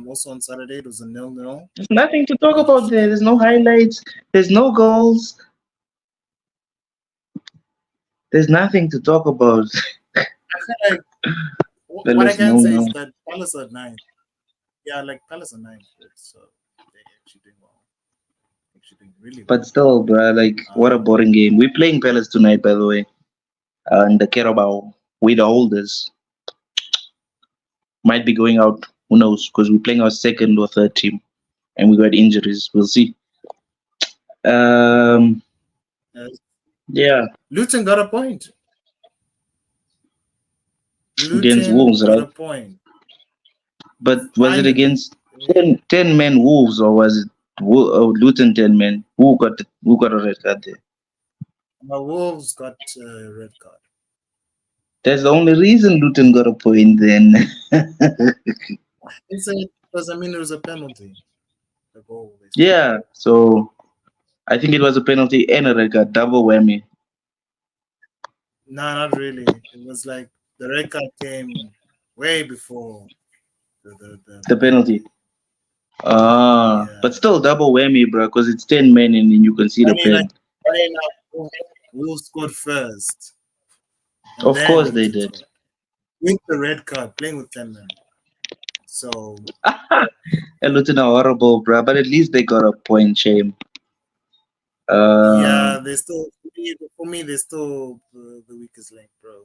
Also on Saturday, it was a 0-0. there's nothing to talk about Which there. There's no highlights. There's no goals. There's nothing to talk about. I feel like what I Fellas, can no, say no. is that Palace are ninth. Yeah, like Palace are ninth, so they're actually doing well. Actually doing really But well. still, bro, like, what a Um, boring game. We're playing Palace tonight, by the way. And the Carabao, we the holders, might be going out. Who knows? Because we're playing our second or third team. And we got injuries. We'll see. Um, uh, yeah, Luton got a point. against Luton Wolves, got a right? point. But was it Finally. against 10 men Wolves or was it Luton 10 men? Who got a red card there? Wolves got a red card. That's the only reason Luton got a point then. It's a, because I mean it was a penalty. The goal they scored. Yeah, so I think it was a penalty and a red card, double whammy. No, not really. It was like the red card came way before the The penalty. penalty. But Yeah. still double whammy, bro, because it's 10 men and then you can see the Funny like pen. funny enough, Wolves scored first and Of then course they Luton did. scored. With the red card, playing with 10 men. So And Luton are horrible, bro, but at least they got a point, shame. Uh, yeah, they still for me they're still the weakest link, bro.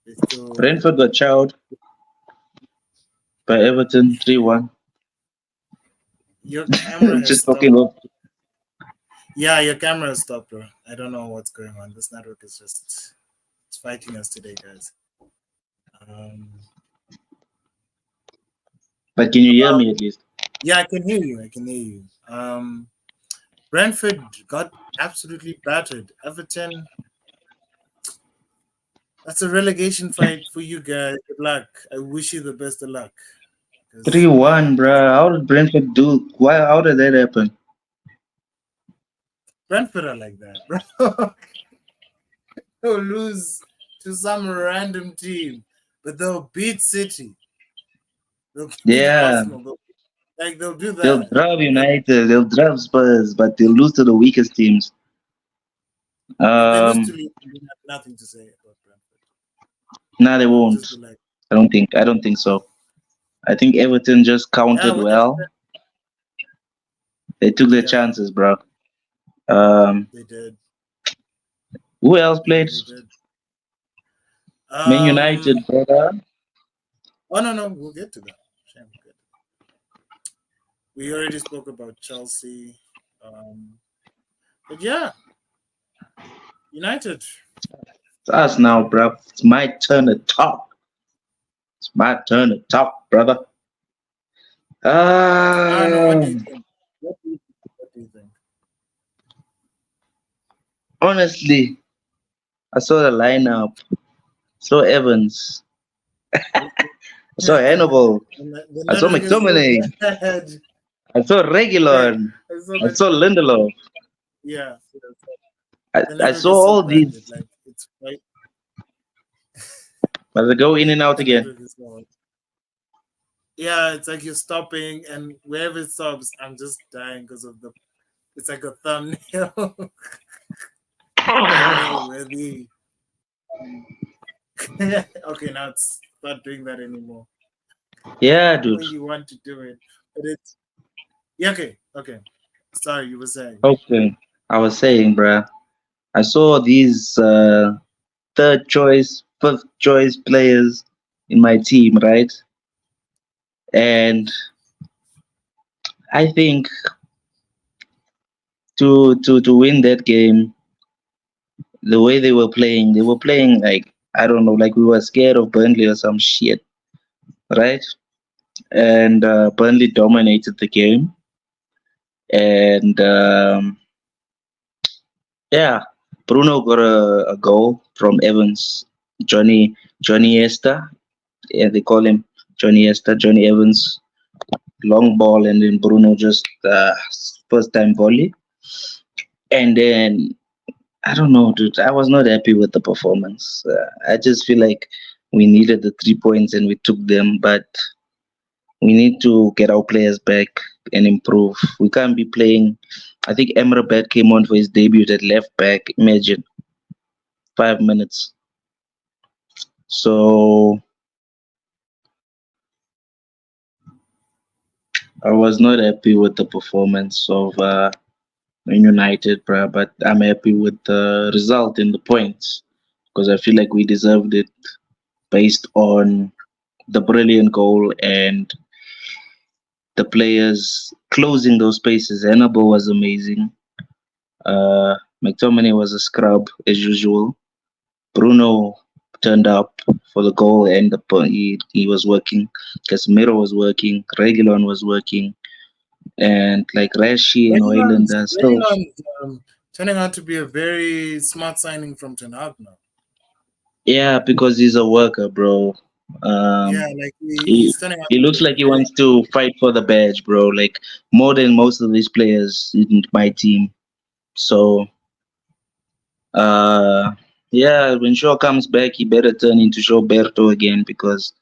They still Brentford got chowed by Everton 3-1. your camera has Just stopped. talking about Yeah, your camera has stopped, bro. I don't know what's going on. This network is just it's fighting us today, guys. Um, but can you hear me at least? yeah, I can hear you. I can hear you. Brentford got absolutely battered. Everton, that's a relegation fight for you guys. Good luck. I wish you the best of luck because 3-1, bruh. How did Brentford do? Why? How did that happen? Brentford are like that, bro. They'll lose to some random team, but they'll beat City. They'll beat Yeah, Arsenal. They'll do they'll that. drop Like United, they'll drop Spurs, but they'll lose to the weakest teams. if they lose to Um, Leeds, we have nothing to say about Brentford. nah, they They'll won't. just be like, I don't think. I don't think so. I think Everton just yeah, countered whatever. well. They took their Yeah, chances, bro. Um, they did. who else They played? really did. Man United, Um. brother. Oh no, we'll get to that. Shame, we'll get to that. We already spoke about Chelsea. But yeah, United. It's us now, bro. It's my turn to talk. It's my turn to talk, brother. I don't know. What do you Um, think? What do you think? What do you think? honestly, I saw the lineup. Saw Evans. I saw Hannibal. The I saw nuttering is so McTominay. bad. I saw Like Regulon. it's so I bad. saw Lindelof. Yeah, yes. The I network saw is so all bad. these. It's right. But they go in and out The again. network is so. Yeah, it's like you're stopping, and wherever it stops, I'm just dying because of the. It's like a thumbnail, thumbnail worthy. Um, okay, now it's not doing that anymore. Yeah, dude. When you want to do it, but it's yeah. Okay. Sorry, you were saying. Okay. I was saying, bruh. I saw these third choice, fifth choice players in my team, right? And I think to win that game, the way they were playing like I don't know, like we were scared of Burnley or some shit, right? And Burnley dominated the game, and yeah, Bruno got a goal from Evans, Johnny Esther, yeah, they call him Johnny Esther, Johnny Evans, long ball, and then Bruno just first time volley, and then I don't know, dude. I was not happy with the performance. I just feel like we needed the 3 points and we took them, but we need to get our players back and improve. We can't be playing. I think Emre came on for his debut at left back. Imagine 5 minutes. So I was not happy with the performance of Man United, bruh, but I'm happy with the result in the points because I feel like we deserved it based on the brilliant goal and the players closing those spaces. Hannibal was amazing. Uh, McTominay was a scrub as usual. Bruno turned up for the goal and he was working. Casemiro was working. Regulon was working. And like Rashi and Hoyland are still. Reguilon's turning out to be a very smart signing from Ten Hag now. Yeah, because he's a worker, bro. Yeah, Um, like he he's turning out he to be looks a like he very wants to fight for the badge, bro. Like more than most of these players in my team. So Uh, yeah, when Shaw comes back, he better turn into Shawberto again because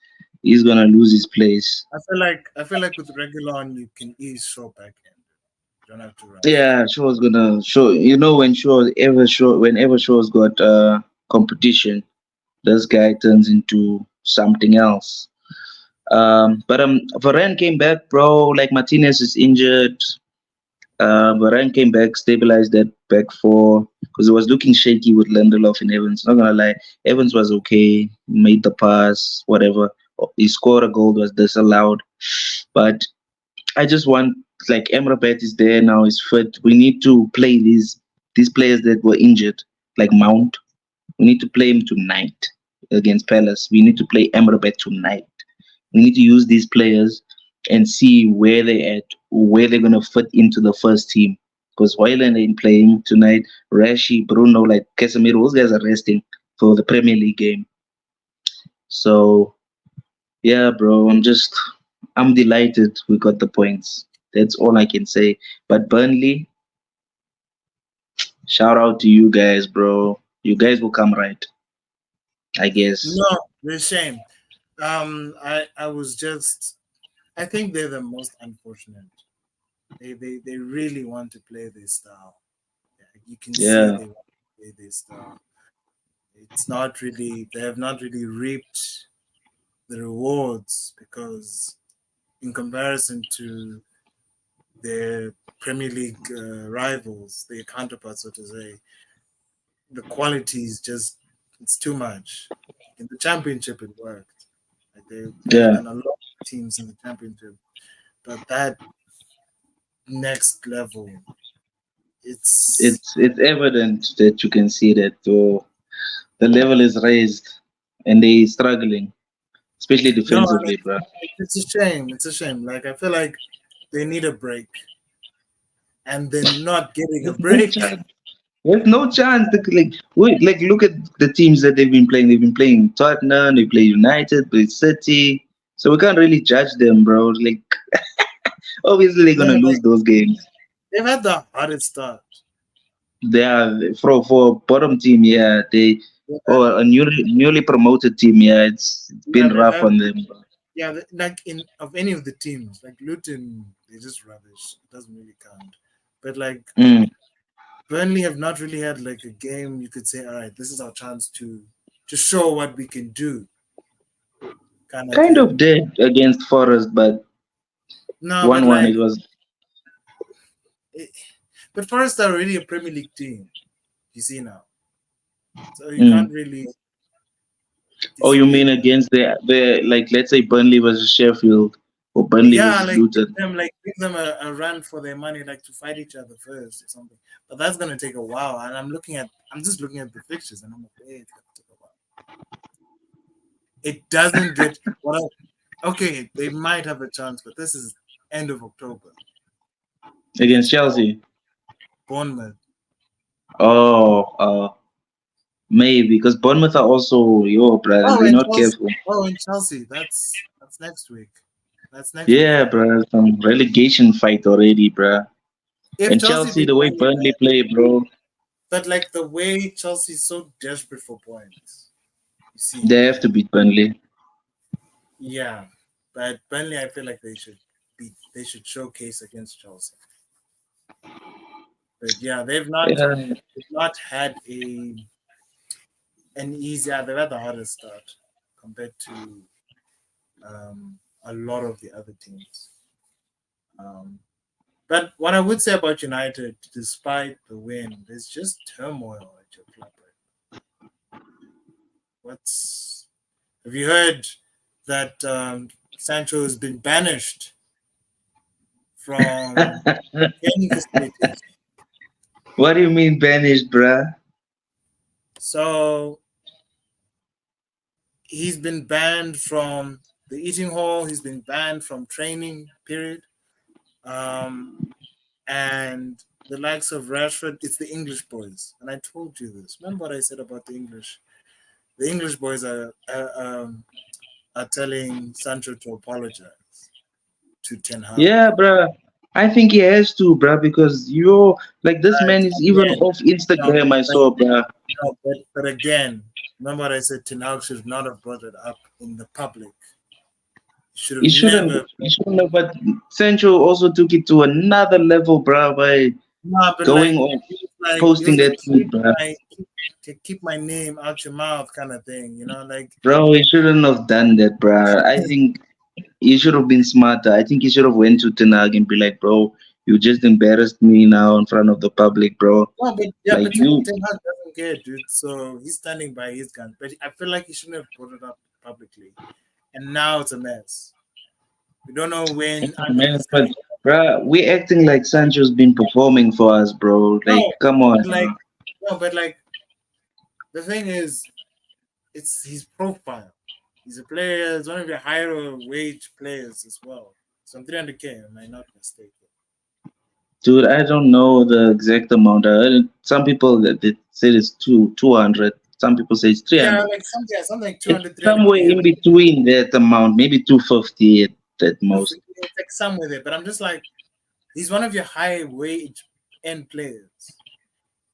he's gonna lose his place. I feel like with Regulon you can ease Shaw back in. You don't have to rush. Yeah, Shaw's gonna show. You know, whenever Shaw's got competition, this guy turns into something else. But Varane came back, bro. Like Martinez is injured. Varane came back, stabilized that back four because it was looking shaky with Lindelof and Evans. Not gonna lie, Evans was okay, made the pass, whatever. He scored a goal, was disallowed. But I just want like Emrabat is there now, is fit. We need to play these players that were injured, like Mount. We need to play him tonight against Palace. We need to play Emrabat tonight. We need to use these players and see where they at, where they're gonna fit into the first team. Because Hoyland ain't playing tonight. Rashi, Bruno, like Casemiro, those guys are resting for the Premier League game. So yeah, bro, I'm just I'm delighted we got the points. That's all I can say. But Burnley, shout out to you guys, bro. You guys will come right, I guess. No, it's a shame. I was just. I think they're the most unfortunate. They really want to play this style. Yeah, you can see Yeah, they want to play this style. It's not really. They have not really reaped the rewards because, in comparison to their Premier League rivals, their counterparts, so to say, the quality is just it's too much. In the championship, it worked. Like they better yeah. than a lot of teams in the championship, but that next level, it's It's evident that you can see that the level is raised and they struggling, especially no, defensively, bro. it's a shame. It's a shame. Like I feel like they need a break, and they're not getting a There's no break. chance. There's no chance. Like look at the teams that they've been playing. They've been playing Tottenham. They play United, play City. So we can't really judge them, bro. Like obviously they're No, gonna lose like those games. they've had the hardest start. They are for bottom team, yeah. They They've had, or a newly promoted team, yeah. It's yeah, been they've rough had on them. yeah, like in of any of the teams, like Luton, they're just rubbish. It doesn't really count. But like Mm. Burnley have not really had like a game you could say, all right, this is our chance to show what we can do, kind of Kind of thing. dead against Forest, but No, but 1-1 like, it was. it, but Forest are already a Premier League team. You see now, so you can't Mm. really Oh, you mean dispute that. against the like let's say Burnley versus Sheffield or Burnley Yeah, versus like Luton. give them a run for their money, like to fight each other first or something. But that's gonna take a while. And I'm just looking at the fixtures, and I'm like, hey, it's gonna take a while. It doesn't get okay, they might have a chance, but this is end of October Against against Chelsea. Bournemouth. Oh, maybe because Bournemouth are also yo, brother. Oh, They're and not Chelsea. careful. Oh, and Chelsea. That's next week. That's next Yeah, weekend. bro. Some relegation fight already, bro. If And Chelsea Chelsea, beat the way Burnley, Burnley play, bro, but like the way Chelsea's so desperate for points, you see, they have to like beat Burnley. yeah, but Burnley, I feel like they should showcase against Chelsea. But yeah, Yeah, they've not had an easy. They've had the hardest start compared to a lot of the other teams. Um, but what I would say about United, despite the win, there's just turmoil at your club. Right? What's have you heard that Sancho has been banished from training facilities? what do you mean banished, bruh? So he's been banned from the eating hall. He's been banned from training. Period. Um, and the likes of Rashford, it's the English boys. And I told you this. Remember what I said about the English? The English boys are telling Sancho to apologize to Ten Hag. Yeah, bruh. I think he has to, bruh, because you like this But man is even again, off no, Instagram. I saw, bruh. no, but again, remember what I said? Ten Hag should not have brought it up in the public. He should have He shouldn't. never. He shouldn't have. But Sancho also took it to another level, bruh, by No, but going like off, he posting was like that tweet, bruh. keep my name out your mouth kind of thing, you know, like Bro, he shouldn't have done that, bruh. I think he should have been smarter. I think he should have went to Tenag and be like, bro, you just embarrassed me now in front of the public, bro. no, but yeah, Like but you, Ten Hag doesn't care, dude. So he's standing by his gun. But I feel like he shouldn't have brought it up publicly. And now it's a mess. We don't know when Anthony man, is but coming. bruh, we acting like Sancho's been performing for us, bro. Like, No, come on, but like bro. no, but like the thing is, it's his profile. He's a player. He's one of your higher wage players as well. Some 300K, am I not mistaken? Dude, I don't know the exact amount. I heard some people that they said it's 200. Some people say it's Yeah, 300. like something, yeah, something like It's 200, somewhere 300K. in between that amount, maybe 250. at most. It's like somewhere there, but I'm just like, he's one of your high wage end players,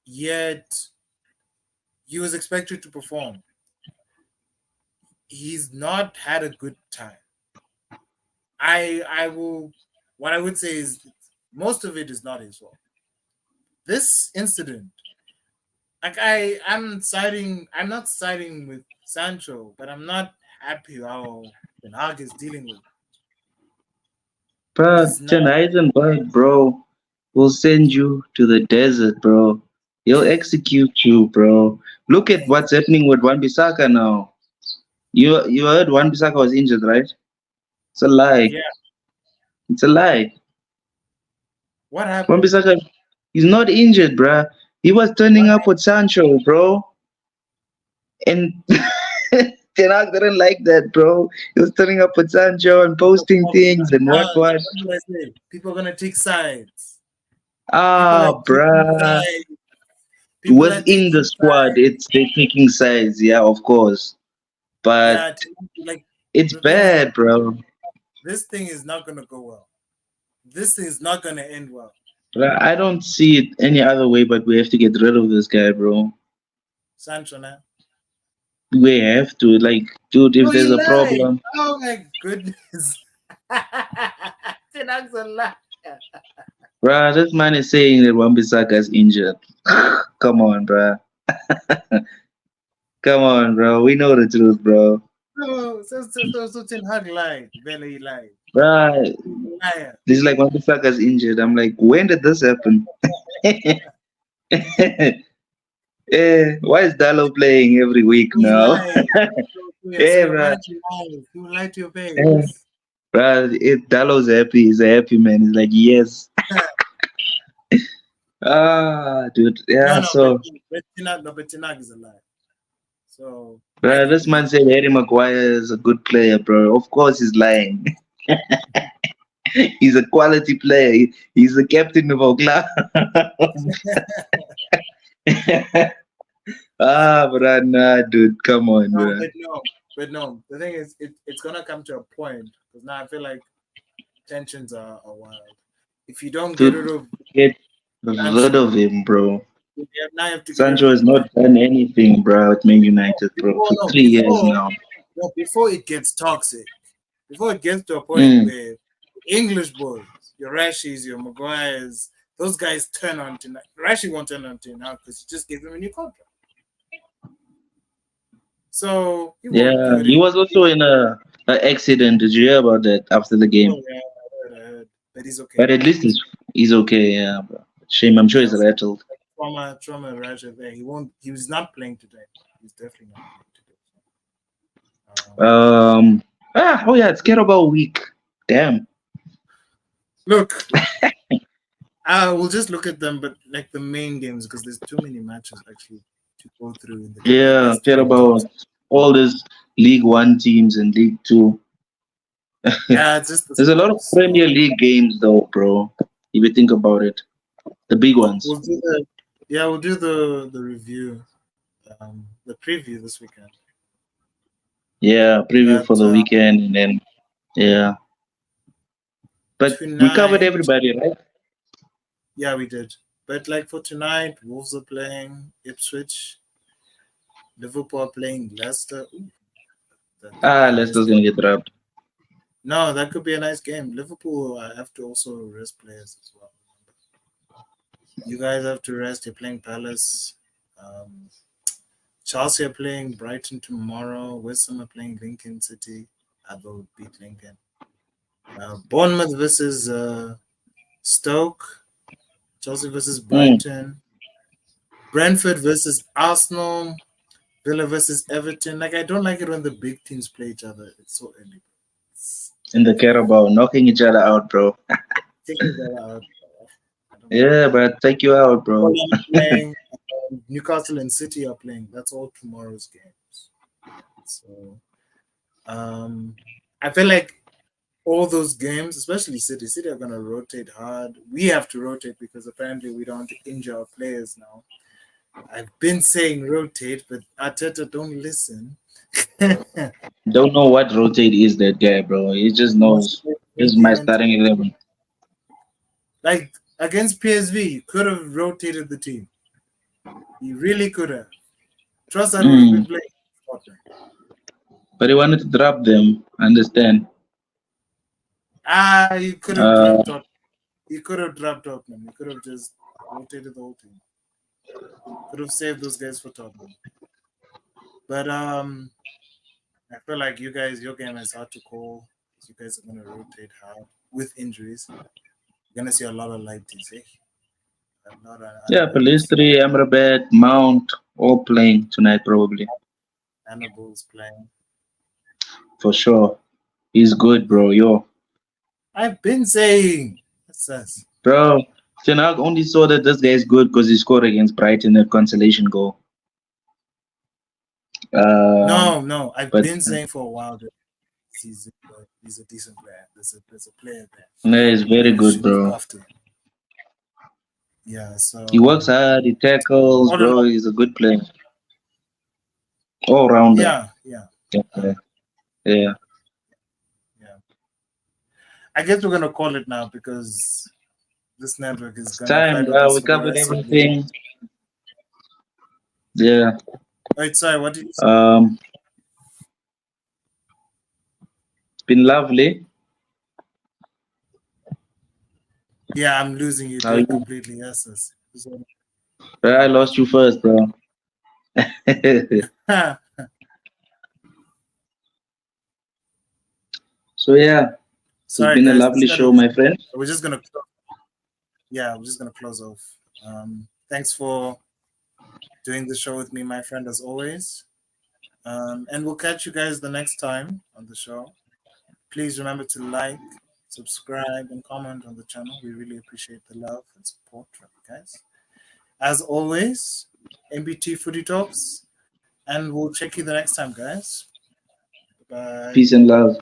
yet he was expected to perform. He's not had a good time. I will. What I would say is most of it is not his fault. This incident, like I'm not siding with Sancho, but I'm not happy how Ten Hag is dealing with it. Bro, He's not. Ten Heisenberg, bro, will send you to the desert, bro. He'll execute you, bro. Look at what's happening with Wan Bissaka now. You heard Wan Bissaka was injured, right? It's a lie. Yeah. It's a lie. What Wan happened? Bissaka, he's not injured, bro. He was turning What up with Sancho, bro. And Ten Hag didn't like that, bro. He was turning up with Sancho and posting things and what What what. do I say? People are gonna take sides. People are Ah, taking bruh. sides. People are Within the taking squad, sides. it's they're taking sides, yeah, of course. But Yeah, like it's the thing is, bad, bro. this thing is not gonna go well. This is not gonna end well. Bruh, I don't see it any other way, but we have to get rid of this guy, bro. Sancho now. We have to, like, dude, if Oh, there's you a lied. problem, Oh my goodness. Ten Hag's a lie. bruh, this man is saying that Wan-Bissaka is injured. Come on, bruh. Come on, bro. We know the truth, bro. No, so Ten Hag lied. Vele lied. Bruh, Liar. this is like Wan-Bissaka is injured. I'm like, when did this happen? Why is Dallo playing every week He now? lied. So Yeah, your bro. manager lies. He will lie to your Yeah. face. Bro, if Dallo's happy, he's a happy man. He's like, yes. Ah, dude. No, Yeah, no, but so, But Ten Hag is a lie. So I bro, don't this believe. man said Harry Maguire is a good player, bro. Of course he's lying. He's a quality player. He's the captain of our club. Ah, bro, nah, dude. Come on, No, bro. but no. The thing is, it's gonna come to a point because now I feel like tensions are wild. If you don't get rid Dude, of get rid Sancho, of him, bro. now you have to get rid Sancho of has Mbt. not done anything, bro, at Man United, bro, Before for no, 3 years now. before it gets toxic, before it gets to a point Mm, where English boys, your Rashis, your Maguires, those guys turn on tonight. Rashi won't turn on tonight because you just gave him a new contract. So he won't do yeah, it. he was also in a accident. Did you hear about that after the Oh game? yeah, I heard. But he's okay But at now. least he's okay, yeah, bro. Shame, I'm sure Yeah, he's rattled. trauma, Raja there. He won't. He was not playing today. He's definitely not playing today. Um, oh yeah, it's Carabao week. Damn. Look, I will just look at them, but like the main games because there's too many matches actually to go through in the Yeah, best three Carabao. teams. All these League One teams and League Two. Yeah, it's just the There's a lot of squads. So Premier League games though, bro. If you think about it, the big ones. we'll do we'll do the review, the preview this weekend. Yeah, preview But for the weekend and then yeah. But we covered tonight, everybody, right? yeah, we did. But like for tonight, Wolves are playing Ipswich, Liverpool are playing Leicester. Ooh, that could be Ah, a nice Leicester's game. gonna get robbed. No, that could be a nice game. Liverpool have to also rest players as well. You guys have to rest. You're playing Palace. Um, Chelsea are playing Brighton tomorrow. West Ham are playing Lincoln City. They'll beat Lincoln. Bournemouth versus Stoke. Chelsea versus Mm. Brighton. Brentford versus Arsenal. Villa versus Everton. Like I don't like it when the big teams play each other. It's so early. It's In the Carabao, knocking each other out, bro. taking that out. I don't like Yeah, it. but take you out, bro. Fulham are playing. Newcastle and City are playing. That's all tomorrow's games. So I feel like all those games, especially City are gonna rotate hard. We have to rotate because apparently we don't injure our players now. I've been saying rotate, but Arteta don't listen. Don't know what rotate is that guy, bro. He just Most knows. This is my implement. starting 11. Like against PSV, he could have rotated the team. He really could have. Trust that would have been Mm. playing Scotland. But he wanted to drop them. Understand? He could have Uh, dropped Tottenham. He could have dropped Tottenham. He could have just rotated the whole team. Could have saved those guys for Tottenham. But I feel like you guys, your game is hard to call. You guys are gonna rotate hard with injuries. You're gonna see a lot of lefties, eh? A lot of yeah, unavails. Palistri, Amrabat, Mount, all playing tonight probably. Hannibal's playing. For sure. He's good, bro. Yo. I've been saying. What's this? Bro, Tenag only saw that this guy is good because he scored against Brighton a consolation goal. No, no. I've But been saying for a while that he's a decent player. There's a player there. yeah, he's very You good, should look bro. after him. Yeah, He works so hard, he tackles, all in bro. all, He's a good player. All rounder. yeah. Yeah. Yeah. Yeah. I guess we're gonna call it now because this network is It's gonna time. fight with us We for the covered rest of the day. everything. Yeah. Wait, sorry, what did you say? It's been lovely. Yeah, I'm losing you How dead you? completely. Yes. So, I lost you first, bro. So yeah, it's sorry been a guys, this lovely show, network is my friend. we're just gonna we're just gonna close off. Thanks for doing the show with me, my friend, as always. And we'll catch you guys the next time on the show. Please remember to like, subscribe, and comment on the channel. We really appreciate the love and support from you guys. As always, MBT Footy Talks, and we'll check you the next time, guys. Bye. Peace and love.